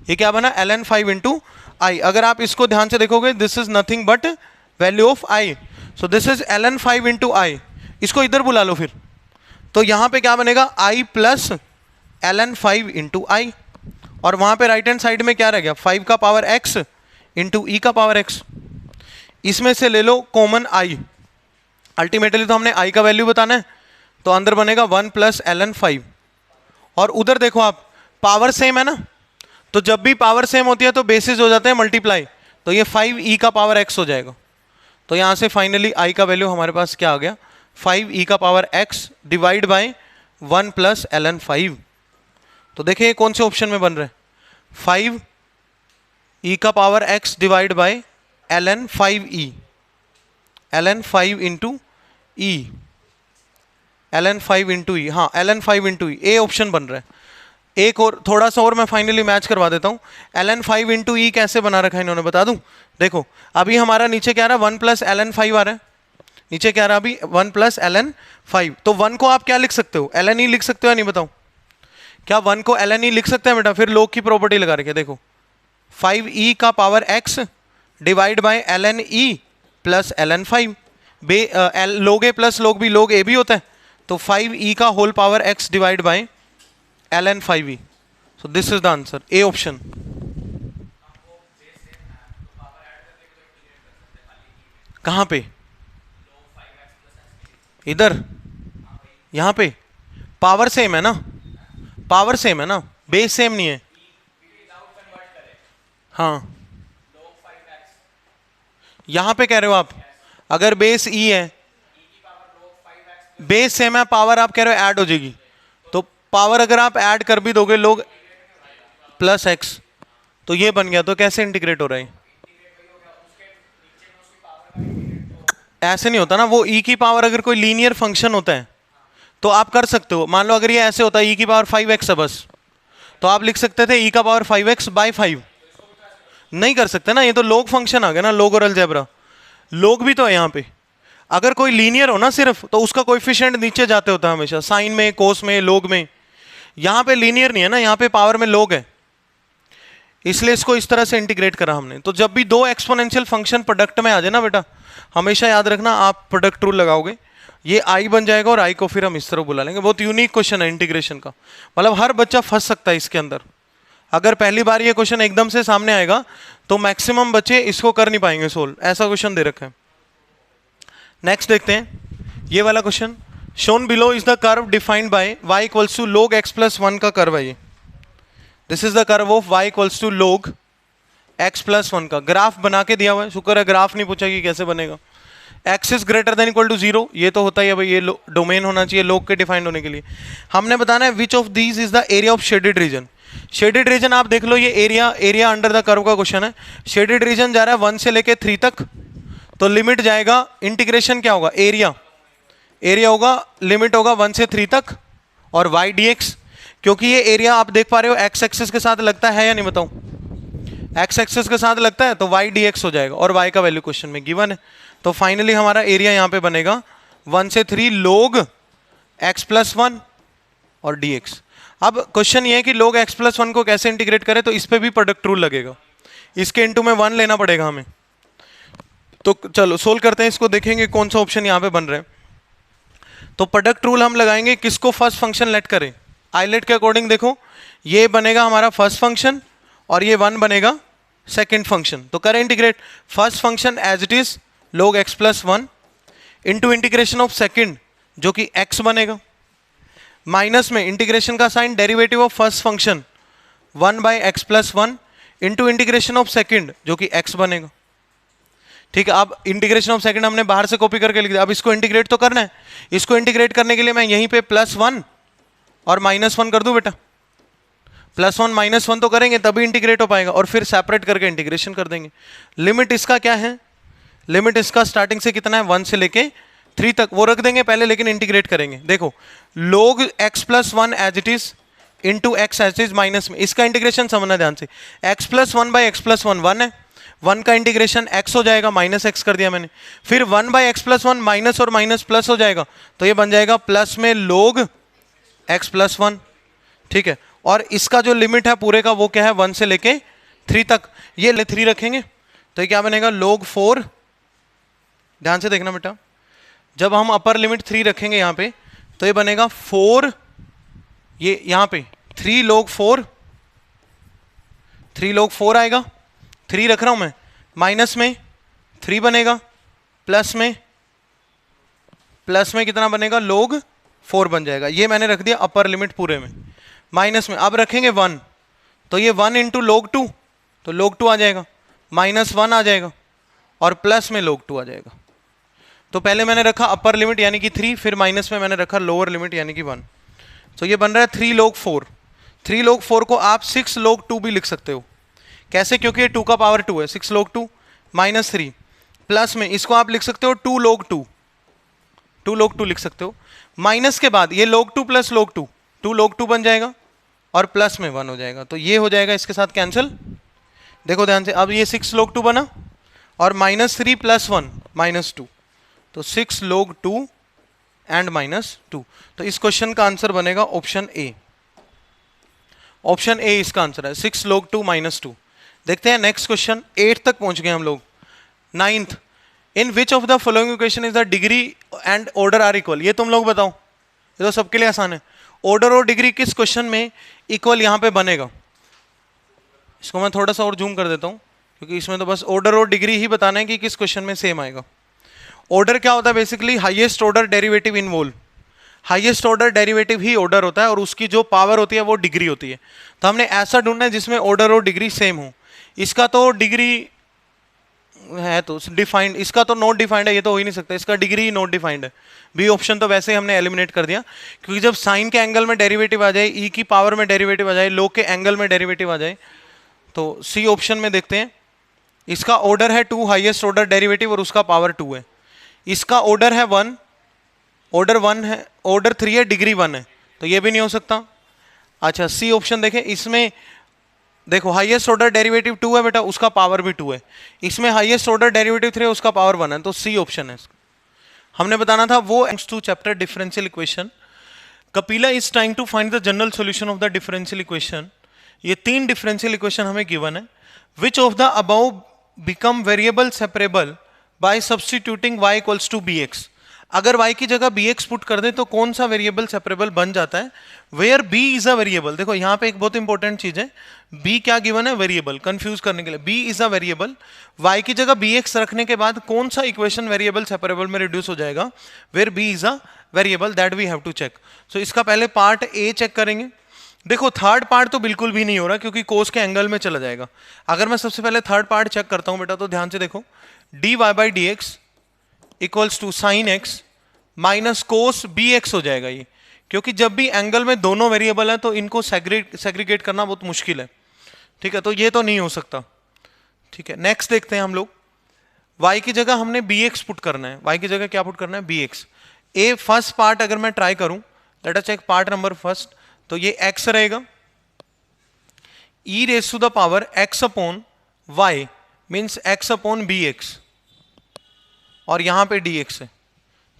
ये क्या बना ln 5 इंटू आई। अगर आप इसको ध्यान से देखोगे, this is nothing but value of i, so this is ln 5 into i. इसको इधर बुला लो फिर, तो यहां पे क्या बनेगा आई प्लस ln 5 इंटू आई, और वहां पे राइट हैंड साइड में क्या रह गया 5 का पावर x इंटू ई का पावर x। इसमें से ले लो कॉमन i, अल्टीमेटली तो हमने i का वैल्यू बताना है, तो अंदर बनेगा 1 प्लस ln 5, और उधर देखो आप पावर सेम है ना, तो जब भी पावर सेम होती है तो बेसिस हो जाते हैं मल्टीप्लाई, तो ये 5 ई का पावर x हो जाएगा। तो यहां से फाइनली i का वैल्यू हमारे पास क्या आ गया 5 ई का power x divide bye 1 plus ln 5। तो देखिए कौन से ऑप्शन में बन रहा है 5 ई का power x divide by ln 5e, ln 5 into e, ln 5 into e, हाँ ln 5 into e, a option बन रहा है। एक और थोड़ा सा और मैं फाइनली मैच करवा देता हूँ, ln 5 इंटू ई कैसे बना रखा है इन्होंने बता दूँ। देखो अभी हमारा नीचे क्या रहा है 1 प्लस ln 5 आ रहा है, नीचे क्या रहा अभी 1 प्लस ln 5, तो 1 को आप क्या लिख सकते हो ln e लिख सकते हो या नहीं बताओ, क्या 1 को ln e लिख सकते हैं बेटा, फिर log की प्रॉपर्टी लगा रखी है, देखो 5e का power x divide by ln e plus ln 5, log a plus log b, log a भी होता है, तो 5e का whole power x divide by ln 5e, so this is the answer, A option. कहां पे, इधर, यहां पे पावर सेम है ना, पावर सेम है ना, बेस सेम नहीं है। हाँ यहां पे कह रहे हो आप, अगर बेस ई है, बेस सेम है, पावर आप कह रहे हो ऐड हो जाएगी, तो पावर अगर आप ऐड कर भी दोगे लोग प्लस एक्स, तो ये बन गया, तो कैसे इंटीग्रेट हो रहा है, ऐसे नहीं होता ना, वो ई की पावर अगर कोई लीनियर फंक्शन होता है तो आप कर सकते हो, मान लो अगर ये ऐसे होता है ई की पावर 5x है बस, तो आप लिख सकते थे ई का पावर 5x बाय 5, नहीं कर सकते ना, ये तो लोग फंक्शन आ गया ना, लोग और अलजेब्रा, लोग भी तो है यहाँ पे। अगर कोई लीनियर हो ना सिर्फ, तो उसका कोएफिशिएंट नीचे जाते होता है हमेशा, साइन में, कोस में, लोग में, यहाँ पे लीनियर नहीं है ना, यहाँ पे पावर में लोग है, इसलिए इसको इस तरह से इंटीग्रेट करा हमने। तो जब भी दो एक्सपोनेंशियल फंक्शन प्रोडक्ट में आ जाए ना बेटा, हमेशा याद रखना आप प्रोडक्ट रूल लगाओगे, ये आई बन जाएगा और आई को फिर हम इस तरह बुला लेंगे। बहुत यूनिक क्वेश्चन है इंटीग्रेशन का, मतलब हर बच्चा फंस सकता है इसके अंदर। अगर पहली बार ये क्वेश्चन एकदम से सामने आएगा तो मैक्सिमम बच्चे इसको कर नहीं पाएंगे सोल्व, ऐसा क्वेश्चन दे रखा है। नेक्स्ट देखते हैं ये वाला question, shown below is the curve defined by y equals to log x plus 1 का कर्व है ये, this is the curve of y equals to log x plus 1 का ग्राफ बना के दिया हुआ है, शुक्र है ग्राफ नहीं पूछा कि कैसे बनेगा। x is greater than equal to 0, ये तो होता ही है भाई, ये डोमेन होना चाहिए log के डिफाइंड होने के लिए। हमने बताना है which of these is the area of shaded region. Shaded region आप देख लो, ये एरिया अंडर द कर्व का क्वेश्चन है। शेडेड रीजन जा रहा है 1 से लेके 3 तक, तो लिमिट जाएगा, इंटीग्रेशन क्या होगा, एरिया होगा, लिमिट होगा 1 से 3 तक और y dx, क्योंकि ये एरिया आप देख पा रहे हो x एक्सिस के साथ लगता है या नहीं बताऊं, x एक्सिस के साथ लगता है, तो y dx हो जाएगा, और y का वैल्यू क्वेश्चन में गिवन है। तो फाइनली हमारा एरिया यहाँ पे बनेगा 1 से 3 log x प्लस 1 और dx। अब क्वेश्चन ये है कि log x प्लस 1 को कैसे इंटीग्रेट करें, तो इस पे भी प्रोडक्ट रूल लगेगा, इसके इंटू में 1 लेना पड़ेगा हमें। तो चलो सोल्व करते हैं इसको, देखेंगे कौन सा ऑप्शन यहाँ पे बन रहा है। तो प्रोडक्ट रूल हम लगाएंगे, किसको फर्स्ट फंक्शन लेट करें, आइलेट के अकॉर्डिंग। देखो ये बनेगा हमारा फर्स्ट फंक्शन और ये 1 बनेगा सेकंड फंक्शन, तो करें integrate first function as it is log x plus 1 into integration of second जो कि x बनेगा माइनस में इंटीग्रेशन का sign, derivative of first function 1/x+1 into integration of second जो कि x बनेगा। ठीक है, अब इंटीग्रेशन ऑफ सेकंड हमने बाहर से कॉपी करके लिख दिया, अब इसको इंटीग्रेट तो करना है। इसको इंटीग्रेट करने के लिए मैं यहीं पे +1 और -1 कर दूं बेटा। +1 -1 तो करेंगे तभी इंटीग्रेट हो पाएगा, और फिर सेपरेट करके इंटीग्रेशन कर देंगे। लिमिट इसका क्या है, लिमिट इसका स्टार्टिंग से कितना है 1 से लेके 3 तक, वो रख देंगे पहले, लेकिन इंटीग्रेट करेंगे। देखो log x+1 as it is into x as it is minus में, इसका इंटीग्रेशन समझना ध्यान से। x+1/x+1 1 है, 1 का इंटीग्रेशन x हो जाएगा, -x कर दिया मैंने। फिर 1/x+1 माइनस और माइनस प्लस हो जाएगा, तो ये बन जाएगा प्लस में log x+1। ठीक है, और इसका जो लिमिट है पूरे का वो क्या है 1 से लेके 3 तक, ये 3 रखेंगे तो ये क्या बनेगा log 4। ध्यान से देखना बेटा, जब हम अपर लिमिट 3 रखेंगे यहां पे तो ये बनेगा 4, ये यहां पे 3 log 4, 3 log 4 आएगा, 3 रख रहा हूं मैं, माइनस में 3 बनेगा, प्लस में कितना बनेगा log 4 बन जाएगा। ये मैंने रख दिया अपर लिमिट पूरे में। माइनस में अब रखेंगे 1, तो ये 1 इंटू log 2, तो log 2 आ जाएगा, -1 आ जाएगा, और प्लस में log 2 आ जाएगा। तो पहले मैंने रखा अपर लिमिट यानी कि 3, फिर माइनस में मैंने रखा लोअर लिमिट यानी कि 1। तो ये बन रहा है 3 log 4। 3 log 4 को आप 6 log 2 भी लिख सकते हो। कैसे, क्योंकि ये 2 का पावर 2 है, 6 log 2 -3, प्लस में इसको आप लिख सकते हो 2 log 2, 2 log 2 लिख सकते हो। माइनस के बाद ये log 2 प्लस log 2, 2 log 2 बन जाएगा, और प्लस में 1 हो जाएगा, तो ये हो जाएगा इसके साथ कैंसिल। देखो ध्यान से, अब ये 6 log 2 बना, और -3 + 1 -2, तो 6 log 2 एंड -2। तो इस क्वेश्चन का आंसर बनेगा ऑप्शन ए। ऑप्शन ए इसका आंसर है, 6 log 2 -2। देखते हैं नेक्स्ट क्वेश्चन, 8 तक पहुंच गए हम लोग। 9th, in which of the following equation is the degree and order are equal. ये तुम लोग बताओ, ये तो सबके लिए आसान है। ऑर्डर और डिग्री किस क्वेश्चन में इक्वल यहां पे बनेगा। इसको मैं थोड़ा सा और जूम कर देता हूं, क्योंकि इसमें तो बस ऑर्डर और डिग्री ही बताना है कि किस क्वेश्चन में सेम आएगा। ऑर्डर क्या होता है, basically highest order derivative involved. Highest order derivative ही ऑर्डर होता है, और उसकी जो पावर होती है वो डिग्री होती है। तो हमने ऐसा ढूंढना है जिसमें ऑर्डर और डिग्री सेम हो। इसका तो डिग्री है तो डिफाइंड, इसका तो नॉट डिफाइंड है, ये तो हो ही नहीं सकता, इसका डिग्री ही नॉट डिफाइंड है। बी ऑप्शन तो वैसे ही हमने एलिमिनेट कर दिया, क्योंकि जब साइन के एंगल में डेरिवेटिव आ जाए, ई की पावर में डेरिवेटिव आ जाए, log के एंगल में डेरिवेटिव आ जाए, तो सी ऑप्शन में देखते हैं। इसका ऑर्डर है 2, हाईएस्ट ऑर्डर डेरिवेटिव, और उसका पावर 2 है। इसका ऑर्डर है 1, ऑर्डर 1 है, ऑर्डर 3 है, डिग्री 1 है, तो ये भी नहीं हो सकता। अच्छा, सी ऑप्शन देखें, इसमें देखो हाईएस्ट ऑर्डर डेरिवेटिव 2 है बेटा, उसका पावर भी 2 है। इसमें हाईएस्ट ऑर्डर डेरिवेटिव 3 है, उसका पावर 1 है, तो सी ऑप्शन है। हमने बताना था वो two chapter differential equation. Kapila is trying to find the general solution of the differential equation. ये 3 डिफरेंशियल इक्वेशन हमें गिवन है। Which of the above become variable separable by substituting y equals to bx। अगर y की जगह bx put कर दे तो कौन सा वेरिएबल सेपरेबल बन जाता है। Where b is a variable. देखो यहाँ पे एक बहुत इंपॉर्टेंट चीज है, b क्या गिवन है, वेरिएबल, कंफ्यूज करने के लिए। b is a variable, y की जगह bx रखने के बाद कौन सा इक्वेशन वेरिएबल सेपरेबल में रिड्यूस हो जाएगा। Where b is a variable, that we have to check. So इसका पहले पार्ट ए चेक करेंगे। देखो थर्ड पार्ट तो बिल्कुल भी नहीं हो रहा, क्योंकि कोस के एंगल में चला जाएगा। अगर मैं सबसे पहले थर्ड पार्ट चेक करता हूं बेटा, तो ध्यान से देखो, dy by d x equals to sine x minus cos b x हो जाएगा ये, क्योंकि जब भी एंगल में दोनों वेरिएबल है तो इनको सेग्रीगेट करना बहुत मुश्किल है। ठीक है, तो ये तो नहीं हो सकता। ठीक है, नेक्स्ट देखते हैं हम लोग। y की जगह हमने bx पुट करना है। y की जगह क्या पुट करना है, bx। ए फर्स्ट पार्ट अगर मैं ट्राई करूं, let us check part number first, तो ये x रहेगा, e raise to the power x upon y means x upon bx, और यहां पे dx है।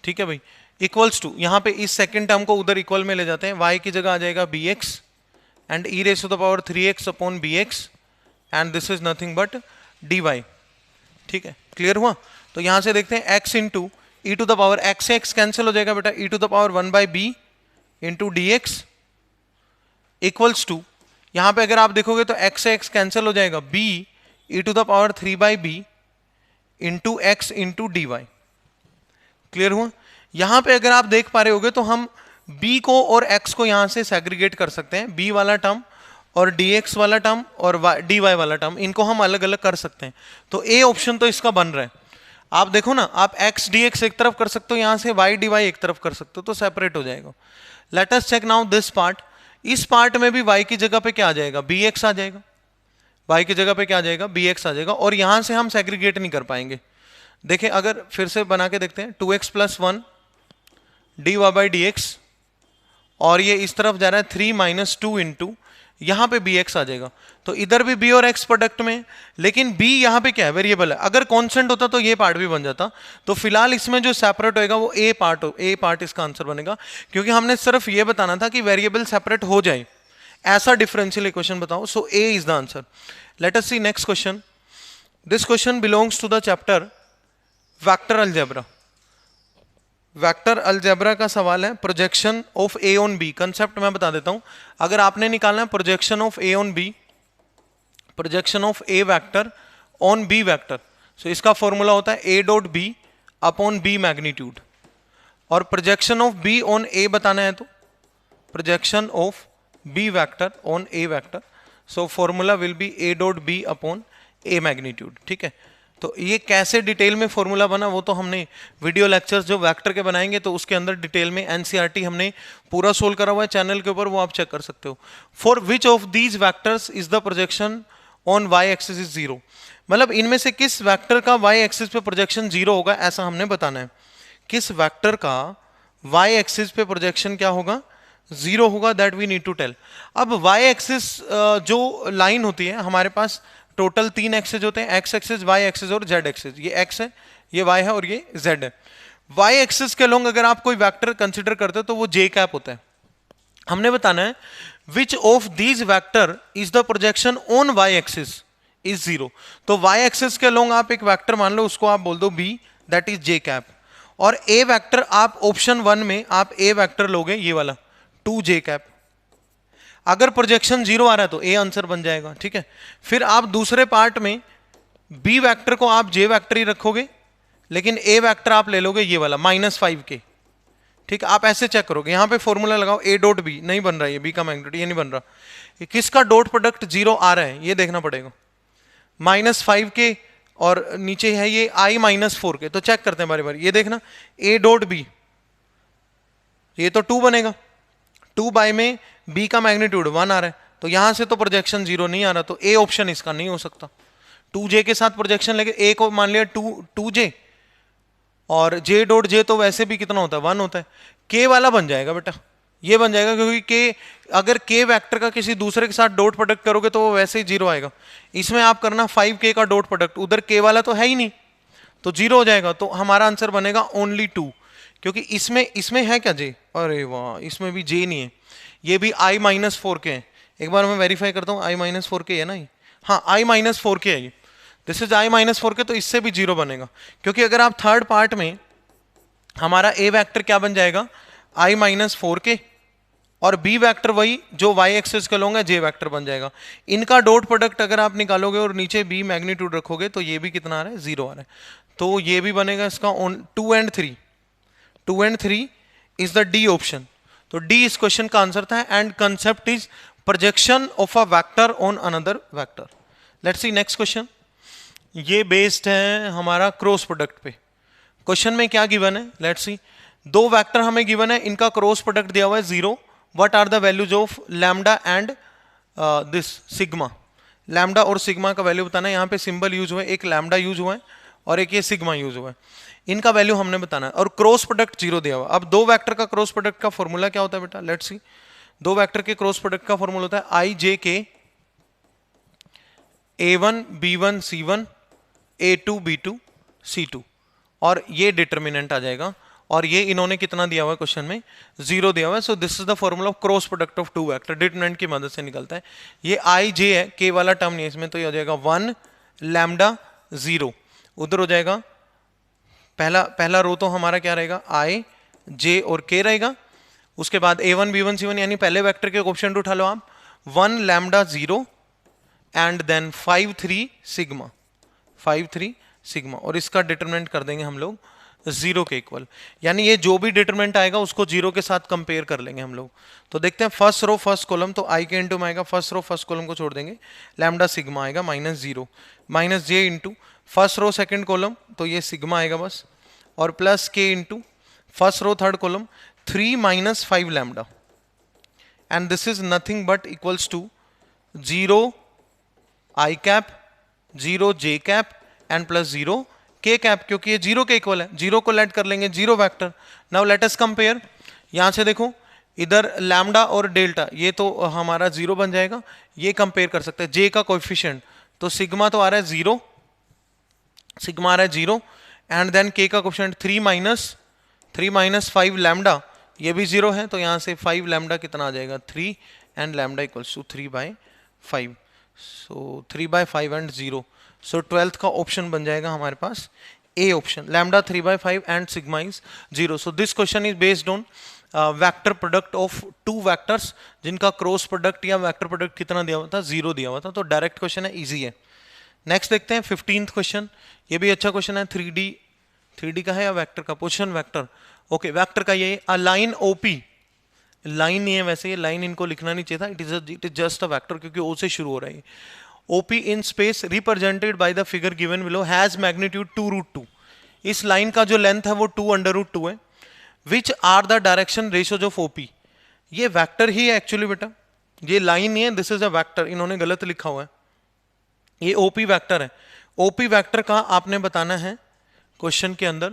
ठीक है भाई, इक्वल्स टू, यहां पे इस सेकंड टर्म को उधर इक्वल में ले जाते हैं, y की जगह आ जाएगा bx and e raise to the power 3x upon bx and this is nothing but dy। ठीक है, क्लियर हुआ। तो यहां से देखते हैं x into e to the power, x से x कैंसिल हो जाएगा बेटा, e to the power 1 by b into d x equals to, यहां पे अगर आप देखोगे तो x से x कैंसिल हो जाएगा, b e to the power 3 by b into x into d y. Clear हुआ। यहां पे अगर आप देख पा रहे होगे तो हम b को और x को यहां से सेग्रीगेट कर सकते हैं, b वाला टर्म और dx वाला टर्म और dy वाला टर्म, इनको हम अलग अलग कर सकते हैं। तो ए ऑप्शन तो इसका बन रहा है। आप देखो ना, आप x dx एक तरफ कर सकते हो, यहां से y dy एक तरफ कर सकते हो, तो सेपरेट हो जाएगा। Let us check now this part. इस पार्ट में भी y की जगह पे क्या आ जाएगा, bx आ जाएगा। y की जगह पे क्या आ जाएगा, bx आ जाएगा, और यहां से हम सेग्रीगेट नहीं कर पाएंगे। देखिए अगर फिर से बना के देखते हैं, 2x + 1 dy by dx, और ये इस तरफ जा रहा है 3 - 2 इंटू, यहां पे bx आ जाएगा। तो इधर भी b और x प्रोडक्ट में, लेकिन b यहां पे क्या है, वेरिएबल है। अगर कांस्टेंट होता तो ये पार्ट भी बन जाता। तो फिलहाल इसमें जो सेपरेट होएगा वो a पार्ट इसका आंसर बनेगा, क्योंकि हमने सिर्फ ये बताना था कि वेरिएबल सेपरेट हो जाए, ऐसा डिफरेंशियल इक्वेशन बताओ। So a is the answer. Let us see next question. This question belongs to the chapter vector algebra. Vector algebra का सवाल है, projection of a on b. Concept मैं बता देता हूं। अगर आपने निकालना है projection of a on b, projection of a vector on b vector, so इसका फॉर्मूला होता है a dot b upon b magnitude. और प्रोजेक्शन ऑफ बी ऑन ए बताना है तो projection of B vector on a vector, so formula will be a dot b upon a magnitude. ठीक है, तो ये कैसे डिटेल में फॉर्मूला बना वो तो हमने वीडियो लेक्चर्स जो वेक्टर के बनाएंगे तो उसके अंदर डिटेल में एनसीईआरटी हमने पूरा सोल्व करा हुआ है चैनल के ऊपर, वो आप चेक कर सकते हो। For which of these vectors is the projection on y axis is 0, मतलब इनमें से किस वेक्टर का वाई एक्सिस पे प्रोजेक्शन 0 होगा, ऐसा हमने बताना है। किस वेक्टर का वाई एक्सिस पे प्रोजेक्शन क्या होगा, 0 होगा, that we need to tell. अब वाई एक्सिस जो लाइन होती है हमारे पास, टोटल 3 एक्सेस होते हैं, एक्स एक्सेस, वाई एक्सेस और जेड एक्सेस। ये एक्स है, ये वाई है और ये जेड है। वाई एक्सेस के अलोंग अगर आप कोई वेक्टर कंसिडर करते हो तो वो जे कैप होता है। हमने बताना है which of these vector is the projection on y axis is 0। तो वाई एक्सिस के अलोंग आप एक वेक्टर मान लो, उसको आप बोल दो b, that is j cap. और ए वेक्टर आप ऑप्शन 1 में आप ए वेक्टर लोगे, ये वाला 2 जे कैप। अगर प्रोजेक्शन 0 आ रहा है तो ए आंसर बन जाएगा। ठीक है, फिर आप दूसरे पार्ट में बी वेक्टर को आप जे वेक्टर ही रखोगे, लेकिन ए वेक्टर आप ले लोगे ये वाला -5k। ठीक है, आप ऐसे चेक करोगे, यहां पे फॉर्मूला लगाओ ए डॉट बी, नहीं बन रहा है ये बी का मैग्नीट्यूड, ये नहीं बन रहा। किसका डॉट प्रोडक्ट 0 आ रहा है ये देखना पड़ेगा, -5k और नीचे है ये i -4k। तो चेक करते हैं बारी बारी, ये देखना ए डॉट बी, ये तो 2 बनेगा, 2 बाय में b का मैग्नीट्यूड 1 आ रहा है, तो यहां से तो प्रोजेक्शन 0 नहीं आ रहा, तो a ऑप्शन इसका नहीं हो सकता। 2j के साथ प्रोजेक्शन लेके a को मान लिया 2j, और j डॉट j तो वैसे भी कितना होता है, 1 होता है। k वाला बन जाएगा बेटा, ये बन जाएगा, क्योंकि k अगर k वेक्टर का किसी दूसरे के साथ डॉट प्रोडक्ट करोगे तो वो वैसे ही 0 आएगा। इसमें आप करना 5k का डॉट प्रोडक्ट, उधर k वाला तो है ही नहीं, तो 0 हो जाएगा। तो हमारा आंसर बनेगा ओनली 2, क्योंकि इसमें है क्या j, अरे वाह, इसमें भी j नहीं है, ये भी i -4k है। एक बार मैं वेरीफाई करता हूँ, i -4k है ना ये, हाँ i -4k है ये, दिस इज i -4k, तो इससे भी 0 बनेगा। क्योंकि अगर आप थर्ड पार्ट में हमारा a वेक्टर क्या बन जाएगा, i -4k, और b वेक्टर वही जो y एक्सिस का लूंगा j वेक्टर बन जाएगा। इनका डॉट प्रोडक्ट अगर आप निकालोगे और नीचे b मैग्नीट्यूड रखोगे तो ये भी कितना आ रहा है, 0 आ रहा है। तो ये भी बनेगा इसका 2 and 3, 2 and 3 is the D option. तो डी इस क्वेश्चन का आंसर था, and concept is projection of a vector on another vector. Let's see next question. ये बेस्ड है हमारा क्रॉस प्रोडक्ट पे। क्वेश्चन में क्या गिवन है, लेट्स सी। 2 वेक्टर हमें गिवन है, इनका क्रॉस प्रोडक्ट दिया हुआ है 0। What are the values of lambda and this sigma. Lambda और सिग्मा का वैल्यू बताना है। यहाँ पे सिंबल यूज हुआ है, एक लैम्डा यूज हुआ है और एक ये सिग्मा यूज हुआ है, इनका वैल्यू हमने बताना है। और क्रॉस प्रोडक्ट 0 दिया हुआ। अब 2 वेक्टर का क्रॉस प्रोडक्ट का फॉर्मूला क्या होता है बेटा, लेट्स सी। 2 वेक्टर के क्रॉस प्रोडक्ट का फॉर्मूला होता है i j k a1 b1 c1 a2 b2 c2, और ये डिटर्मिनेंट आ जाएगा। और ये इन्होंने कितना दिया हुआ है क्वेश्चन में, 0 दिया हुआ है। सो this is the formula of cross product of 2 vector, determinant की मदद से निकलता है। ये i j है, k वाला टर्म नहीं है इसमें, तो ये हो जाएगा 1 लैम्डा 0, उधर हो जाएगा पहला रो तो हमारा क्या रहेगा, i j और k रहेगा। उसके बाद a1 b1 c1, यानी पहले वेक्टर के ऑप्शन उठा लो आप, 1 lambda 0 and then 5 3 sigma, 5 3 sigma, और इसका डिटरमिनेंट कर देंगे हम लोग जीरो के इक्वल, यानी ये जो भी डिटरमिनेंट आएगा उसको जीरो के साथ कंपेयर कर लेंगे हम लोग। तो देखते हैं फर्स्ट रो फर्स्ट कॉलम, तो आई के इंटू में आएगा फर्स्ट रो फर्स्ट कॉलम को छोड़ देंगे, लैम्डा सिग्मा आएगा minus zero minus j into first row second column, तो ये सिग्मा आएगा बस, और plus k into first row third column 3 minus 5 lambda, and this is nothing but equals to 0 i cap 0 j cap and plus 0 k cap, क्योंकि ये zero के equal है, zero को लेट कर लेंगे zero vector. Now let us compare, यहां से देखो इधर लैम्डा और डेल्टा ये तो हमारा जीरो बन जाएगा, ये कंपेयर कर सकते हैं जे का कोएफिशिएंट, तो सिग्मा तो आ रहा है जीरो, सिग्मा आ रहा है जीरो, एंड देन के का कोएफिशिएंट 3 माइनस 5 लैम्डा, ये भी जीरो है, तो यहां से 5 लैम्डा कितना आ जाएगा 3, and lambda equals to 3/5, so 3/5 and 0, so 12th का ऑप्शन बन जाएगा हमारे पास a option, lambda 3/5 and sigma is 0। So this question is based on vector product of two vectors जिनका क्रॉस प्रोडक्ट या वेक्टर प्रोडक्ट कितना दिया हुआ था, 0 दिया हुआ था, तो डायरेक्ट क्वेश्चन है, इजी है। नेक्स्ट देखते हैं 15th क्वेश्चन, ये भी अच्छा क्वेश्चन है, 3D का है या वेक्टर का, पोजीशन वेक्टर, ओके वेक्टर का, ये अ लाइन ओपी, लाइन नहीं है वैसे, ये लाइन इनको लिखना नहीं चाहिए था, it is just a vector क्योंकि ओ से शुरू हो रहा है। OP in space represented by the figure given below has magnitude 2√2, इस लाइन का जो लेंथ है वो 2√2 है। Which are the direction ratios of OP, ये वेक्टर ही है एक्चुअली बेटा, ये लाइन नहीं है, दिस इज अ वेक्टर, इन्होंने गलत लिखा हुआ है, ये OP वेक्टर है। OP वेक्टर का आपने बताना है क्वेश्चन के अंदर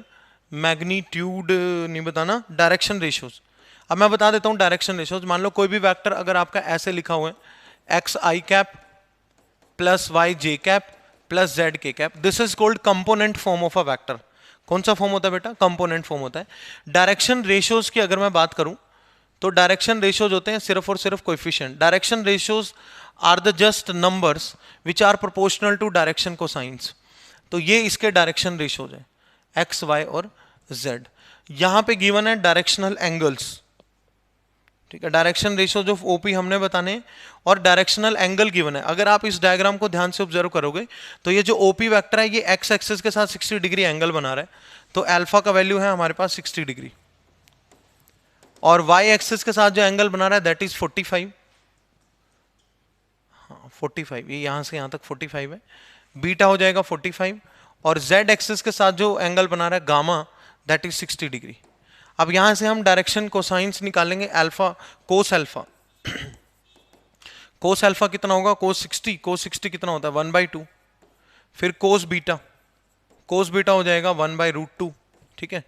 मैग्नीट्यूड नहीं बताना, डायरेक्शन रेशियोज। अब मैं बता देता हूं डायरेक्शन रेशियोज, मान लो कोई भी वेक्टर अगर आपका ऐसे लिखा हुआ है एक्स आई कैप प्लस वाई जे कैप प्लस जेड के cap, this is called component form of a vector. कौन सा फॉर्म होता है बेटा, कंपोनेंट फॉर्म होता है। डायरेक्शन रेशियोज की अगर मैं बात करूं तो डायरेक्शन रेशियोज होते हैं सिर्फ और सिर्फ coefficient, direction ratios are the just numbers which are proportional to direction cosines, तो ये इसके डायरेक्शन रेशियोज है एक्स वाई और जेड। यहां पे गिवन है डायरेक्शनल एंगल्स, ठीक है, डायरेक्शन रेशियोज ऑफ ओपी हमने बताने, और डायरेक्शनल एंगल गिवन है। अगर आप इस डायग्राम को ध्यान से ऑब्जर्व करोगे तो ये जो ओपी वेक्टर है ये एक्स एक्सिस के साथ 60 डिग्री एंगल बना रहा है, तो अल्फा का वैल्यू है हमारे पास 60 डिग्री, और वाई एक्सिस के साथ जो एंगल बना रहा है दैट इज 45, हाँ 45, ये यहां से यहां तक 45 है, बीटा हो जाएगा 45, और जेड एक्सिस के साथ जो एंगल बना रहा है गामा दैट इज 60 डिग्री। अब यहां से हम डायरेक्शन कोसाइंस निकालेंगे, alpha cos alpha, cos alpha कितना होगा, कोस 60 कितना होता है 1/2, फिर कोस बीटा हो जाएगा 1/√2, ठीक है,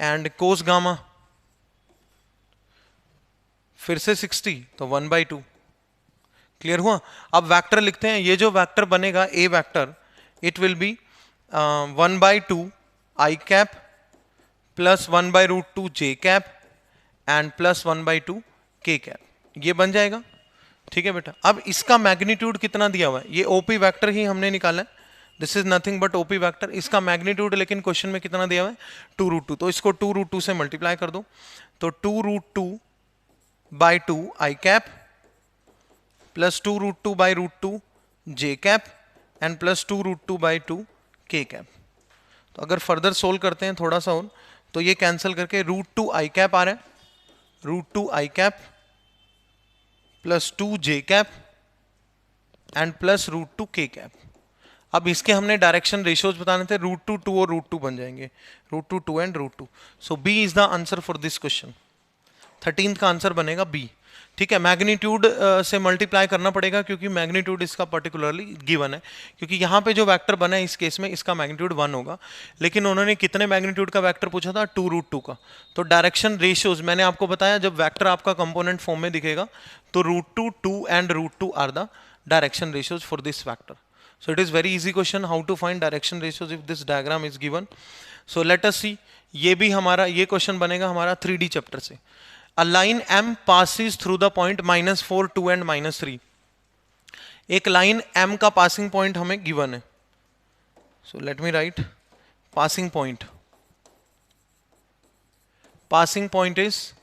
एंड कोस गामा फिर से 60 तो 1/2, क्लियर हुआ। अब वेक्टर लिखते हैं, ये जो वेक्टर बनेगा a vector, it will be 1/2 i cap plus 1/√2 j cap and plus 1/2 k cap, ये बन जाएगा, ठीक है बेटा। अब इसका मैग्नीट्यूड कितना दिया हुआ है, ये ओपी वेक्टर ही हमने निकाला है, this is nothing but OP vector, इसका मैग्नीट्यूड लेकिन क्वेश्चन में कितना दिया हुआ है 2√2, तो इसको 2√2 से मल्टीप्लाई कर दो, तो 2√2/2 i cap plus 2√2/√2 j cap and plus 2√2/2 k cap. तो अगर फर्दर सोल्व करते हैं थोड़ा सा और, तो ये कैंसिल करके √2 आई कैप आ रहा है, √2 i cap plus 2 j cap and plus √2 k cap. अब इसके हमने डायरेक्शन रेशियोज बताने थे, √2 2 और √2 बन जाएंगे, √2 2 एंड √2, so b is the answer for this question, 13th का आंसर बनेगा बी, ठीक है। मैग्नीट्यूड से मल्टीप्लाई करना पड़ेगा क्योंकि मैग्नीट्यूड इसका पर्टिकुलरली गिवन है, क्योंकि यहाँ पे जो वेक्टर बना है इस केस में इसका मैग्नीट्यूड 1 होगा, लेकिन उन्होंने कितने मैग्नीट्यूड का वेक्टर पूछा था 2√2 का। तो डायरेक्शन रेशियोज मैंने आपको बताया, जब वेक्टर आपका कंपोनेंट फॉर्म में दिखेगा तो √2 2 एंड √2 are the direction ratios for this vector. So it is very easy question how to find direction ratios if this diagram is given. So let us see, ये भी हमारा ये क्वेश्चन बनेगा हमारा 3D चैप्टर से। A line M passes through the point -4 2 and -3, एक line M का passing point हमें गिवन है, so let me write passing point is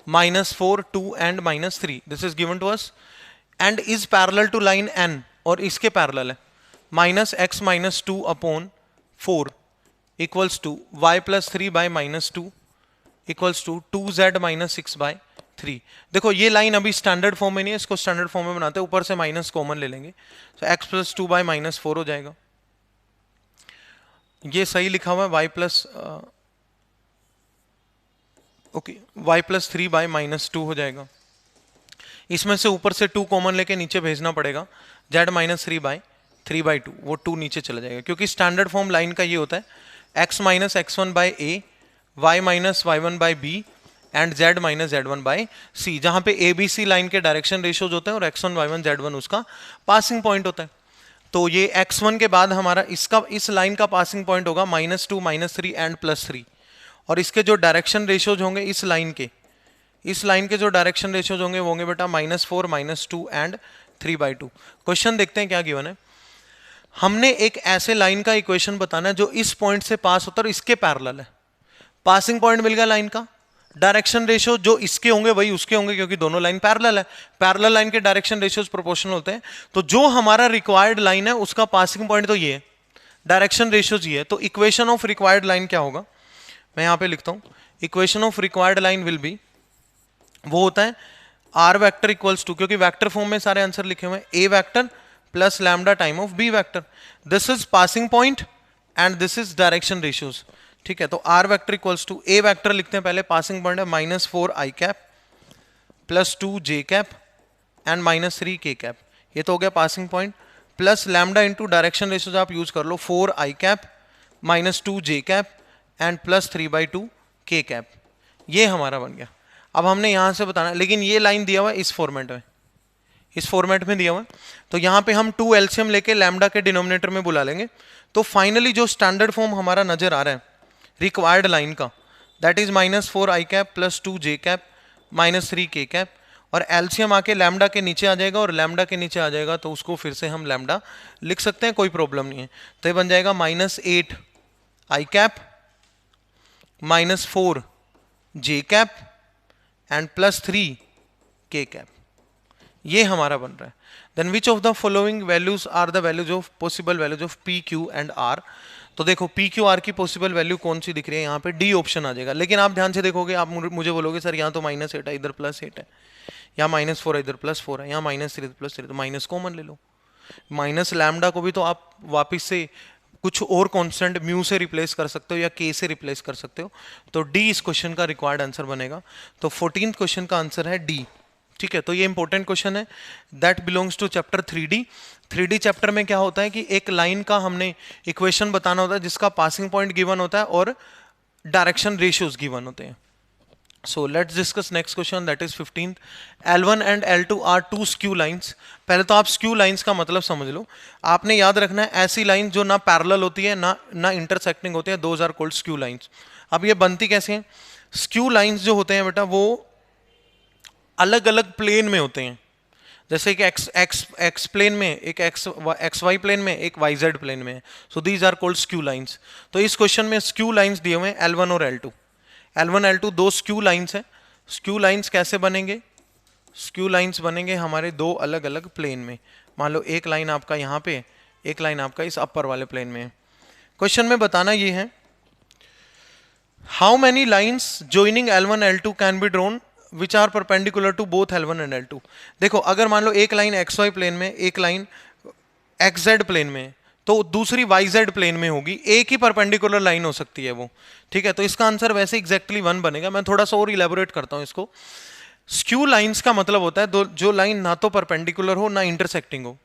-4 2 and -3, this is given to us and is parallel to line N, और इसके parallel है -x - 2/4 equals to y plus 3 by minus 2 equals to 2z minus 6 by 3। देखो ये line अभी standard form में नहीं है, इसको स्टैंडर्ड फॉर्म में बनाते हैं, ऊपर से माइनस कॉमन ले लेंगे, तो x प्लस 2 बाय माइनस 4 हो जाएगा। ये सही लिखा हुआ है, y plus okay y plus 3 by minus 2 हो जाएगा। इसमें से ऊपर से 2 कॉमन लेके नीचे भेजना पड़ेगा, z माइनस 3 बाई 2, वो 2 नीचे चला जाएगा, क्योंकि स्टैंडर्ड फॉर्म लाइन का ये होता है x minus x1 by a, y minus y1 by b and z minus z1 by c, जहां पे a b c लाइन के डायरेक्शन रेशियोज होते हैं और x1 y1 z1 उसका पासिंग पॉइंट होता है। तो ये x1 के बाद हमारा इसका इस लाइन का पासिंग पॉइंट होगा -2 -3 एंड +3, और इसके जो डायरेक्शन रेशियोज होंगे इस लाइन के जो डायरेक्शन रेशियोज होंगे वो होंगे बेटा -4 -2 एंड 3/2। क्वेश्चन देखते हैं क्या गिवन है। हमने एक ऐसे लाइन का इक्वेशन बताना है जो इस पॉइंट से पास होता है और इसके पैरेलल है। पासिंग पॉइंट मिल गया लाइन का, डायरेक्शन रेशियो जो इसके होंगे वही उसके होंगे, क्योंकि दोनों लाइन पैरेलल है, पैरेलल लाइन के डायरेक्शन रेशियोज प्रोपोर्शनल होते हैं। तो जो हमारा रिक्वायर्ड लाइन है उसका पासिंग पॉइंट तो ये है, डायरेक्शन रेशियोज ये है। तो इक्वेशन ऑफ रिक्वायर्ड लाइन क्या होगा, मैं यहां पे लिखता हूं, equation of required line will be, वो होता है आर वेक्टर इक्वल्स टू, क्योंकि वेक्टर फॉर्म में सारे आंसर लिखे हुए हैं, A vector plus lambda time of B vector. This is passing point and this is direction ratios. ठीक है, तो R vector equals to, A vector लिखते हैं पहले, पासिंग पॉइंट है -4 i cap plus 2 j cap and -3 k cap, ये तो हो गया passing point, plus lambda into direction ratios आप यूज कर लो, 4 i cap -2 j cap and plus 3/2 k cap, ये हमारा बन गया। अब हमने यहां से बताना, लेकिन ये लाइन दिया हुआ है इस फॉर्मेट में, इस फॉर्मेट में दिया हुआ है, तो यहां पे हम 2 एलसीएम लेके लैम्डा के डिनोमिनेटर में बुला लेंगे। तो फाइनली जो स्टैंडर्ड फॉर्म हमारा नजर आ रहा है रिक्वायर्ड लाइन का, that is -4 i cap plus 2 j cap -3 k cap, और एलसीएम आके लैम्डा के नीचे आ जाएगा, और लैम्डा के नीचे आ जाएगा तो उसको फिर से हम लैम्डा लिख सकते हैं, कोई प्रॉब्लम नहीं है। तो ये बन जाएगा -8 i cap -4 j cap and +3 k cap, ये हमारा बन रहा है। Then which of the following values are the values of possible values of p q and r। तो देखो p q r की पॉसिबल वैल्यू कौन सी दिख रही है, यहाँ पे डी ऑप्शन आ जाएगा, लेकिन आप ध्यान से देखोगे, आप मुझे बोलोगे सर यहाँ तो -8 है, इधर +8 है, यहाँ -4 है, इधर +4 है, यहाँ -3 +3, तो माइनस कॉमन ले लो। माइनस लैम्डा को भी तो आप वापिस से कुछ और कांस्टेंट म्यू से रिप्लेस कर सकते हो या के से रिप्लेस कर सकते हो, तो डी इस क्वेश्चन का रिक्वायर्ड आंसर बनेगा। तो 14th क्वेश्चन का आंसर है डी। ठीक है, तो ये इंपॉर्टेंट क्वेश्चन है, that belongs to chapter 3D। 3D chapter में क्या होता है कि एक लाइन का हमने इक्वेशन बताना होता है जिसका पासिंग पॉइंट गिवन होता है और डायरेक्शन रेशियोज गिवन होते हैं। So let's discuss next question, that is 15th। L1 and L2 are 2 skew lines. पहले तो आप स्क्यू लाइंस का मतलब समझ लो, आपने याद रखना है ऐसी लाइन जो ना पैरेलल होती है ना इंटरसेक्टिंग होती है, those are called skew lines. अब ये बनती कैसे हैं, स्क्यू लाइंस जो होते हैं बेटा वो अलग अलग प्लेन में होते हैं, जैसे एक एक्स प्लेन में, एक एक्स वाई प्लेन में, एक वाई जेड प्लेन में। So these are called skew lines. तो इस क्वेश्चन में स्क्यू लाइंस दिए हुए हैं L1 और L2। L1 L2 दो स्क्यू लाइंस हैं। स्क्यू लाइंस कैसे बनेंगे, स्क्यू लाइंस बनेंगे हमारे दो अलग अलग प्लेन में। मान लो एक लाइन आपका यहाँ पे, एक लाइन आपका इस अपर वाले प्लेन में है। क्वेश्चन में बताना ये है, how many lines joining L1 L2 can be drawn which are perpendicular to both L1 and L2। देखो अगर मान लो एक लाइन XY प्लेन में, एक लाइन XZ प्लेन में, तो दूसरी YZ प्लेन में होगी, एक ही परपेंडिकुलर लाइन हो सकती है वो। ठीक है, तो इसका आंसर वैसे एग्जैक्टली 1 बनेगा। मैं थोड़ा सा और इलेबोरेट करता हूं इसको। स्क्यू लाइंस का मतलब होता है जो लाइन ना तो परपेंडिकुलर हो ना इंटरसेक्टिंग हो।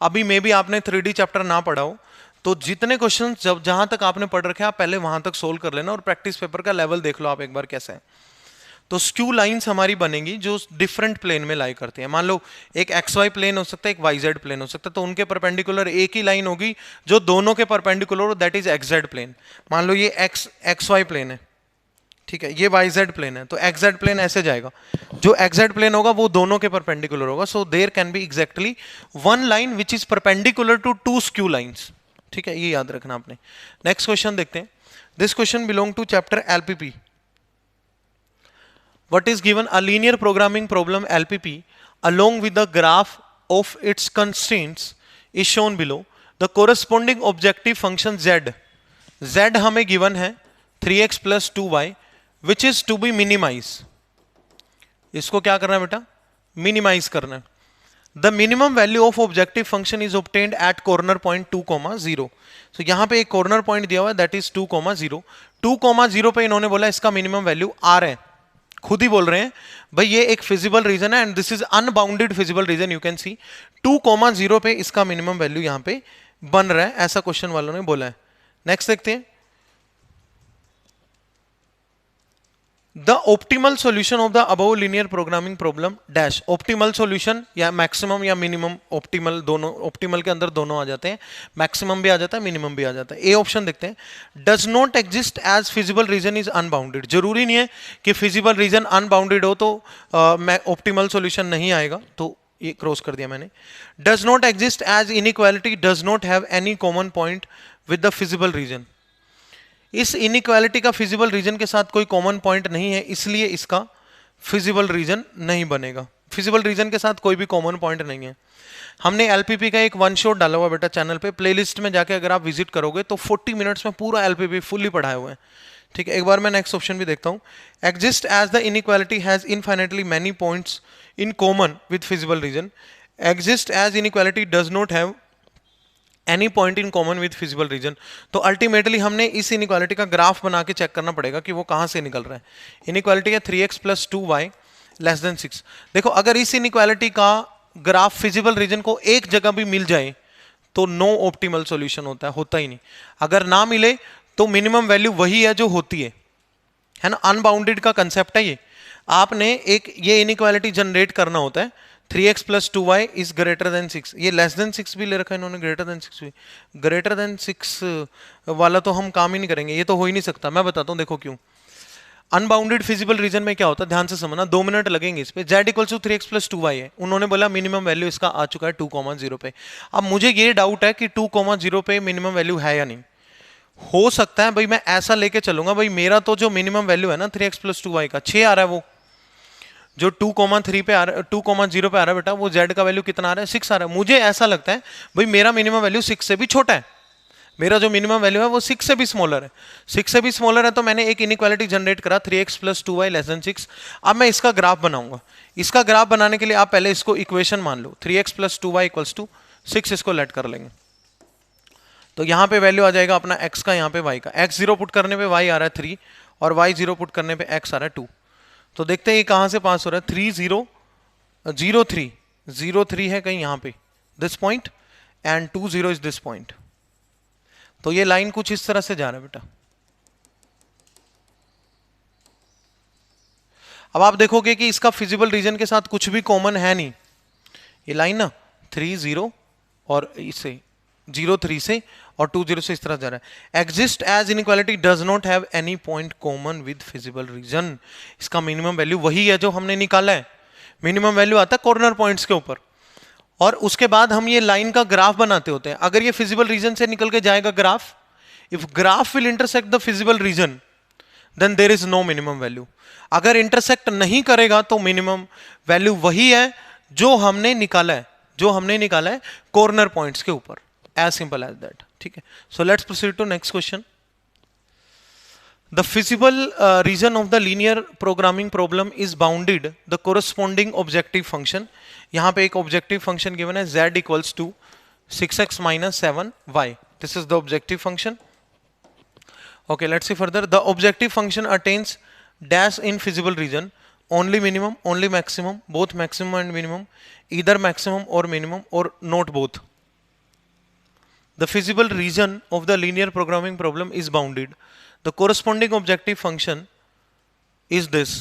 अभी मे भी आपने 3D चैप्टर ना पढ़ा हो, तो जितने क्वेश्चन जहां तक आपने पढ़ रखे आप पहले वहां तक सोल्व कर लेना, और प्रैक्टिस पेपर का लेवल देख लो आप एक बार कैसा है। तो स्क्यू लाइंस हमारी बनेंगी जो डिफरेंट प्लेन में लाई करती है। मान लो एक XY प्लेन हो सकता है, एक YZ प्लेन हो सकता है, तो उनके परपेंडिकुलर एक ही लाइन होगी जो दोनों के परपेंडिकुलर हो, दैट इज XZ प्लेन। मान लो ये XY प्लेन है, ठीक है, ये YZ प्लेन है, तो XZ प्लेन ऐसे जाएगा, जो XZ प्लेन होगा वो दोनों के परपेंडिकुलर होगा। So there can be exactly one line which is perpendicular to 2 skew lines. ठीक है, ये याद रखना आपने। नेक्स्ट क्वेश्चन देखते हैं। This question belong to chapter LPP। What is given? A linear programming problem LPP along with the graph of its constraints is shown below. The corresponding objective function z z हमें given है 3x plus 2y which is to be minimise. इसको क्या करना है बेटा, minimise करना है। The minimum value of objective function is obtained at corner point 2,0। तो यहां पे एक कॉर्नर पॉइंट दिया हुआ है दैट इज 2,0। 2,0 पे इन्होंने बोला इसका मिनिमम वैल्यू आर है, खुद ही बोल रहे हैं भाई ये एक फिजिबल रीजन है and this is unbounded feasible region. You can सी 2,0 पे इसका मिनिमम वैल्यू यहां पे बन रहा है, ऐसा क्वेश्चन वालों ने बोला है। नेक्स्ट देखते हैं, the optimal solution of the above linear programming problem dash. Optimal solution या मैक्सिमम या मिनिमम, ऑप्टिमल दोनों, ऑप्टिमल के अंदर दोनों आ जाते हैं, मैक्सिमम भी आ जाता है मिनिमम भी आ जाता है। ए ऑप्शन देखते हैं, does not exist as feasible region is unbounded. जरूरी नहीं है कि फिजिबल रीजन अनबाउंडेड हो तो ऑप्टिमल सॉल्यूशन नहीं आएगा, तो ये क्रॉस कर दिया मैंने। Does not exist as inequality does not have any common point with the feasible region. इस इनइक्वालिटी का फिजिबल रीजन के साथ कोई कॉमन पॉइंट नहीं है, इसलिए इसका फिजिबल रीजन नहीं बनेगा। फिजिबल रीजन के साथ कोई भी कॉमन पॉइंट नहीं है। हमने एलपीपी का एक वन शॉट डाला हुआ बेटा चैनल पे, प्लेलिस्ट में जाके अगर आप विजिट करोगे तो 40 मिनट्स में पूरा एलपीपी फुल्ली पढ़ाए हुए हैं। ठीक है, एक बार मैं नेक्स्ट ऑप्शन भी देखता हूँ। Exist as the inequality has infinitely many points in common with feasible region. Exist as inequality does not have any point in common with feasible region. तो अल्टीमेटली हमने इस इनइक्वालिटी का ग्राफ बना के check करना पड़ेगा कि वो कहां से निकल रहा है। इनइक्वालिटी है 3x plus 2y less than 6। देखो अगर इस इनइक्वालिटी का ग्राफ फिजिबल रीजन को एक जगह भी मिल जाए तो नो ऑप्टिमल सॉल्यूशन होता है, होता ही नहीं। अगर ना मिले तो मिनिमम वैल्यू वही है जो होती है ना। अनबाउंडेड का कंसेप्ट है ये। आपने एक ये इनइक्वालिटी जनरेट करना होता है, 3x plus 2y is greater then 6। ये लेस देन 6 भी ले रखा है इन्होंने, ग्रेटर देन 6 भी। ग्रेटर देन 6 वाला तो हम काम ही नहीं करेंगे, ये तो हो ही नहीं सकता। मैं बताता हूँ देखो क्यों। अनबाउंडेड फिजिबल रीजन में क्या होता है, ध्यान से समझना, 2 मिनट लगेंगे इस पे। z equals to 3x plus 2y है, उन्होंने बोला मिनिमम वैल्यू इसका आ चुका है 2,0 पे। अब मुझे ये डाउट है कि 2,0 पे मिनिमम वैल्यू है या नहीं। हो सकता है भाई मैं ऐसा लेके चलूंगा, भाई मेरा तो जो मिनिमम वैल्यू है ना 3x प्लस 2y का 6 आ रहा है, वो जो 2,3 पे आ रहा है, 2,0 पे आ रहा है बेटा, वो z का वैल्यू कितना आ रहा है, 6 आ रहा है। मुझे ऐसा लगता है भाई मेरा मिनिमम वैल्यू 6 से भी छोटा है, मेरा जो मिनिमम वैल्यू है वो 6 से भी स्मॉलर है। 6 से भी स्मॉलर है तो मैंने एक इनइक्वालिटी जनरेट करा 3x plus 2y less than 6। अब मैं इसका ग्राफ बनाऊंगा। इसका ग्राफ बनाने के लिए आप पहले इसको इक्वेशन मान लो, 3x plus 2y equals to 6, इसको लेट कर लेंगे। तो यहाँ पे वैल्यू आ जाएगा अपना x का, यहाँ पे y का। x0 पुट करने पे y आ रहा है 3 और y0 पुट करने पे x आ रहा है 2। तो देखते हैं ये कहां से पास हो रहा है। 3 0 0 3 0 3 है कहीं यहाँ पे, this point, and 2 0 is this point. तो ये लाइन कुछ इस तरह से जा रहा है बेटा। अब आप देखोगे कि इसका फिजिबल रीजन के साथ कुछ भी कॉमन है नहीं। ये लाइन ना 3 0 और इसे 0 3 से और 2 0 से इस तरह जा रहा है। Exist as inequality does not have any point common with feasible region. इसका मिनिमम वैल्यू वही है जो हमने निकाला है। मिनिमम वैल्यू आता है कॉर्नर पॉइंट्स के ऊपर, और उसके बाद हम ये लाइन का ग्राफ बनाते होते हैं। अगर ये फिजिबल रीजन से निकल के जाएगा graph, if graph will intersect the feasible region then there is no minimum value. अगर इंटरसेक्ट नहीं करेगा तो मिनिमम वैल्यू वही है जो हमने निकाला है, जो हमने निकाला है कॉर्नर पॉइंट्स के ऊपर। As simple as that. ठीक है, so let's proceed to next question. The feasible region of the linear programming problem is bounded the corresponding objective function. यहाँ पे एक objective function given है z equals to 6x minus 7y. This is the objective function. Okay, let's see further. The objective function attains dash in feasible region. Only minimum, only maximum, both maximum and minimum, either maximum or minimum or not both. The feasible region of the linear programming problem is bounded. The corresponding objective function is this.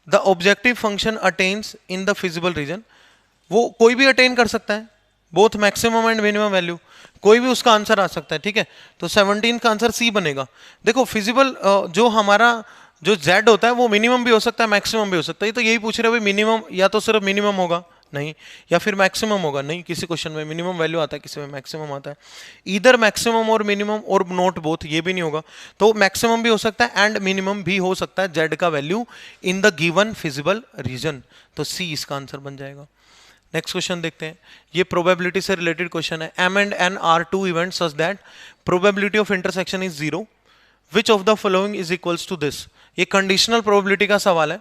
The objective function attains in the feasible region. वो कोई भी attain कर सकता है, both maximum and minimum value, कोई भी उसका answer आ सकता है। ठीक है, तो 17 का आंसर सी बनेगा। देखो फिजिबल जो हमारा जो z होता है वो मिनिमम भी हो सकता है, मैक्सिमम भी हो सकता है। तो यही पूछ रहे भाई मिनिमम या तो सिर्फ मिनिमम होगा, नहीं, या फिर मैक्सिमम होगा, नहीं। किसी क्वेश्चन में मिनिमम वैल्यू आता है, किसी में मैक्सिमम आता है। इधर मैक्सिमम और मिनिमम और नॉट बोथ, ये भी नहीं होगा। तो मैक्सिमम भी हो सकता है एंड मिनिमम भी हो सकता है z का value in the given feasible region. तो सी इसका आंसर बन जाएगा। नेक्स्ट क्वेश्चन देखते हैं, ये प्रोबेबिलिटी से रिलेटेड क्वेश्चन है। M and N are two events such that probability of intersection is 0, which of the following is equals to this. ये कंडीशनल प्रोबेबिलिटी का सवाल है।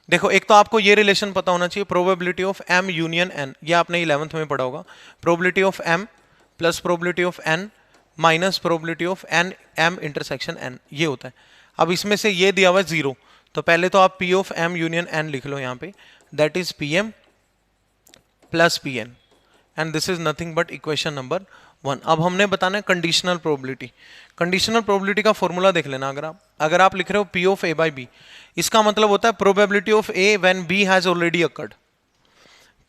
देखो, एक तो आपको ये रिलेशन पता होना चाहिए, probability of M union N, ये आपने 11th में पढ़ा होगा। Probability of M plus probability of N minus probability of N M intersection N, ये होता है। अब इसमें से ये दिया हुआ है 0, तो पहले तो आप P of M union N लिख लो यहाँ पे, that is PM plus PN, and this is nothing but equation number 1। अब हमने बताना है कंडीशनल प्रोबेबिलिटी। कंडीशनल प्रोबेबिलिटी का फॉर्मूला देख लेना। अगर आप लिख रहे हो P of A by B, इसका मतलब होता है probability of A when B has already occurred,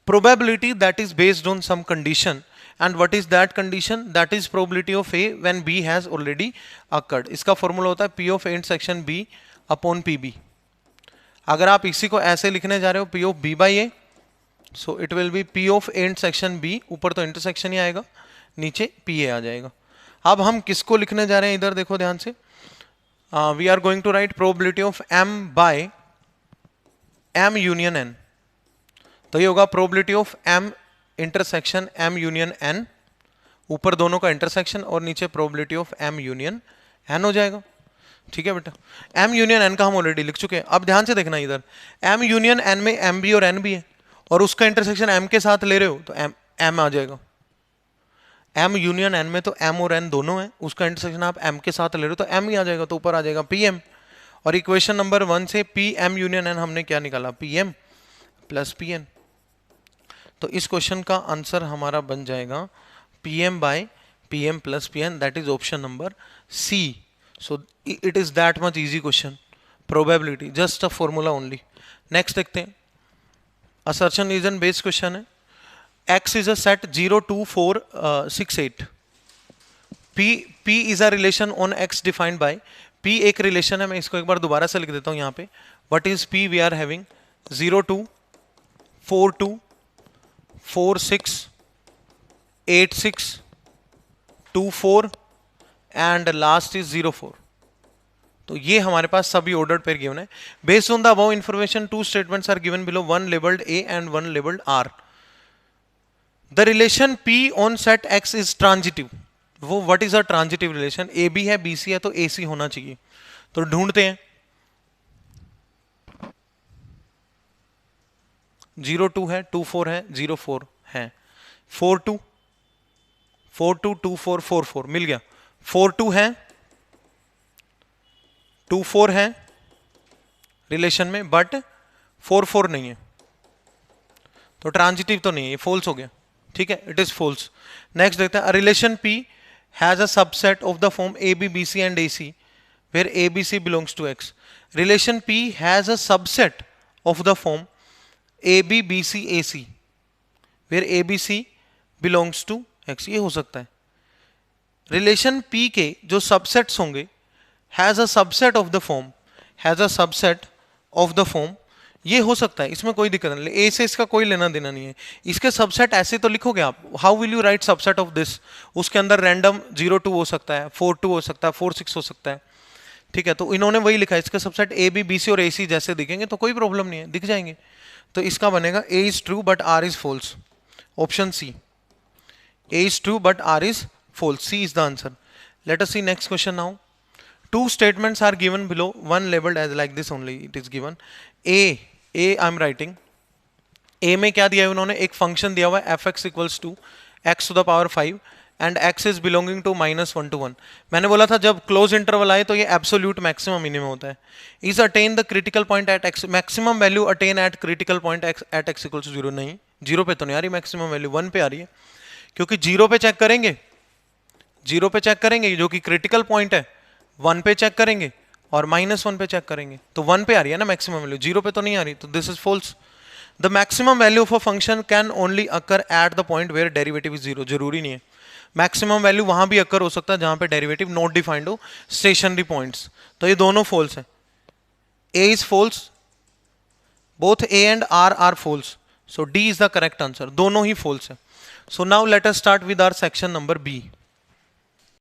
probability that is based on some condition, and what is that condition, that is probability of A when B has already occurred. इसका formula होता है P of A intersection B upon PB। अगर आप इसी को ऐसे लिखने जा रहे हो P of B by A, so it will B P of A intersection B, ऊपर तो इंटरसेक्शन ही आएगा, नीचे PA आ जाएगा। अब हम किसको लिखने जा रहे हैं, इधर देखो ध्यान से, we are going to write probability of M by M union N। तो ये होगा probability of M intersection M union N, ऊपर दोनों का इंटरसेक्शन और नीचे probability of M union N हो जाएगा। ठीक है बेटा, M यूनियन N का हम ऑलरेडी लिख चुके हैं। अब ध्यान से देखना, इधर M यूनियन N में M भी और N भी है, और उसका इंटरसेक्शन M के साथ ले रहे हो तो M आ जाएगा। M यूनियन N में तो M और N दोनों हैं, उसका इंटरसेक्शन आप M के साथ ले रहे हो तो M ही आ जाएगा, तो ऊपर आ जाएगा PM। और इक्वेशन नंबर 1 से PM यूनियन N हमने क्या निकाला, PM प्लस PN। तो इस क्वेश्चन का आंसर हमारा बन जाएगा PM by PM plus PN, that is option number C। So it is that much easy question, probability just a formula only. Next देखते हैं, असर्शन रीजन बेस्ड क्वेश्चन है। X is a set 0, 2, 4, 6, 8. P is a relation on X defined by, P एक relation है, मैं इसको एक बार दोबारा से लिख देता हूं यहाँ पे। What is P we are having 0, 2, 4, 2, 4, 6, 8, 6, 2, 4 and last is 0, 4। तो ये हमारे पास सभी ऑर्डर्ड पेयर गिवन है। Based on the above information 2 statements are given below, 1 labeled A and 1 labeled R। The relation P on set X is transitive। वो what is a transitive relation, AB है BC है तो AC होना चाहिए। तो ढूंढते हैं, 0, 2 है, 2, 4 है, 0, 4 है, 4, 2, 4, 2, 2, 4, 4, 4 मिल गया। 4, 2 है, 2, 4 है रिलेशन में, बट 4, 4 नहीं है, तो ट्रांजिटिव तो नहीं है, ये फॉल्स हो गया। ठीक है, इट इज फॉल्स। नेक्स्ट देखते हैं, relation P has a subset of the form AB BC and AC where ABC belongs to X। Relation P has a subset of the form AB BC AC where ABC belongs to X, ये हो सकता है। Relation P के जो subsets होंगे, has a subset of the form, has a subset of the form, ये हो सकता है, इसमें कोई दिक्कत नहीं। ए से इसका कोई लेना देना नहीं है। इसके सबसेट ऐसे तो लिखोगे आप, how will you right subset of this, उसके अंदर रैंडम 0, 2 हो सकता है, 4, 2 हो सकता है, 4, 6 हो सकता है। ठीक है, तो इन्होंने वही लिखा है, इसके सबसेट AB BC और AC जैसे दिखेंगे तो कोई प्रॉब्लम नहीं है, दिख जाएंगे। तो इसका बनेगा A is true but R is false, option C। A is true but R is false, C is the answer. Let us see next question now. 2 statements are given below, one labeled as like this only, it is given A I am writing, A में क्या दिया है उन्होंने, एक function दिया हुआ है fx equals to x to the power 5 and x is belonging to -1 to 1। मैंने बोला था जब क्लोज इंटरवल आए तो ये एब्सोल्यूट मैक्सिमम मिनिमम होता है। Is attain the critical point at x, maximum value attain at critical point at x equals to 0, नहीं 0 पे तो नहीं आ रही मैक्सिमम वैल्यू, 1 पे आ रही है, क्योंकि 0 पे चेक करेंगे, 0 पे चेक करेंगे जो कि क्रिटिकल पॉइंट है, 1 पे चेक करेंगे और -1 पे चेक करेंगे, तो 1 पे आ रही है ना मैक्सिमम वैल्यू, 0 पे तो नहीं आ रही, तो this is false. The maximum value of a function can only occur at the point where derivative is 0, जरूरी नहीं है, मैक्सिमम वैल्यू वहां भी अकर हो सकता है जहां पे डेरिवेटिव नॉट डिफाइंड हो, स्टेशनरी पॉइंट्स। तो ये दोनों फॉल्स है, A is false, both A and R are false, so D is the correct answer, दोनों ही फॉल्स है। So now let us start with our section number B।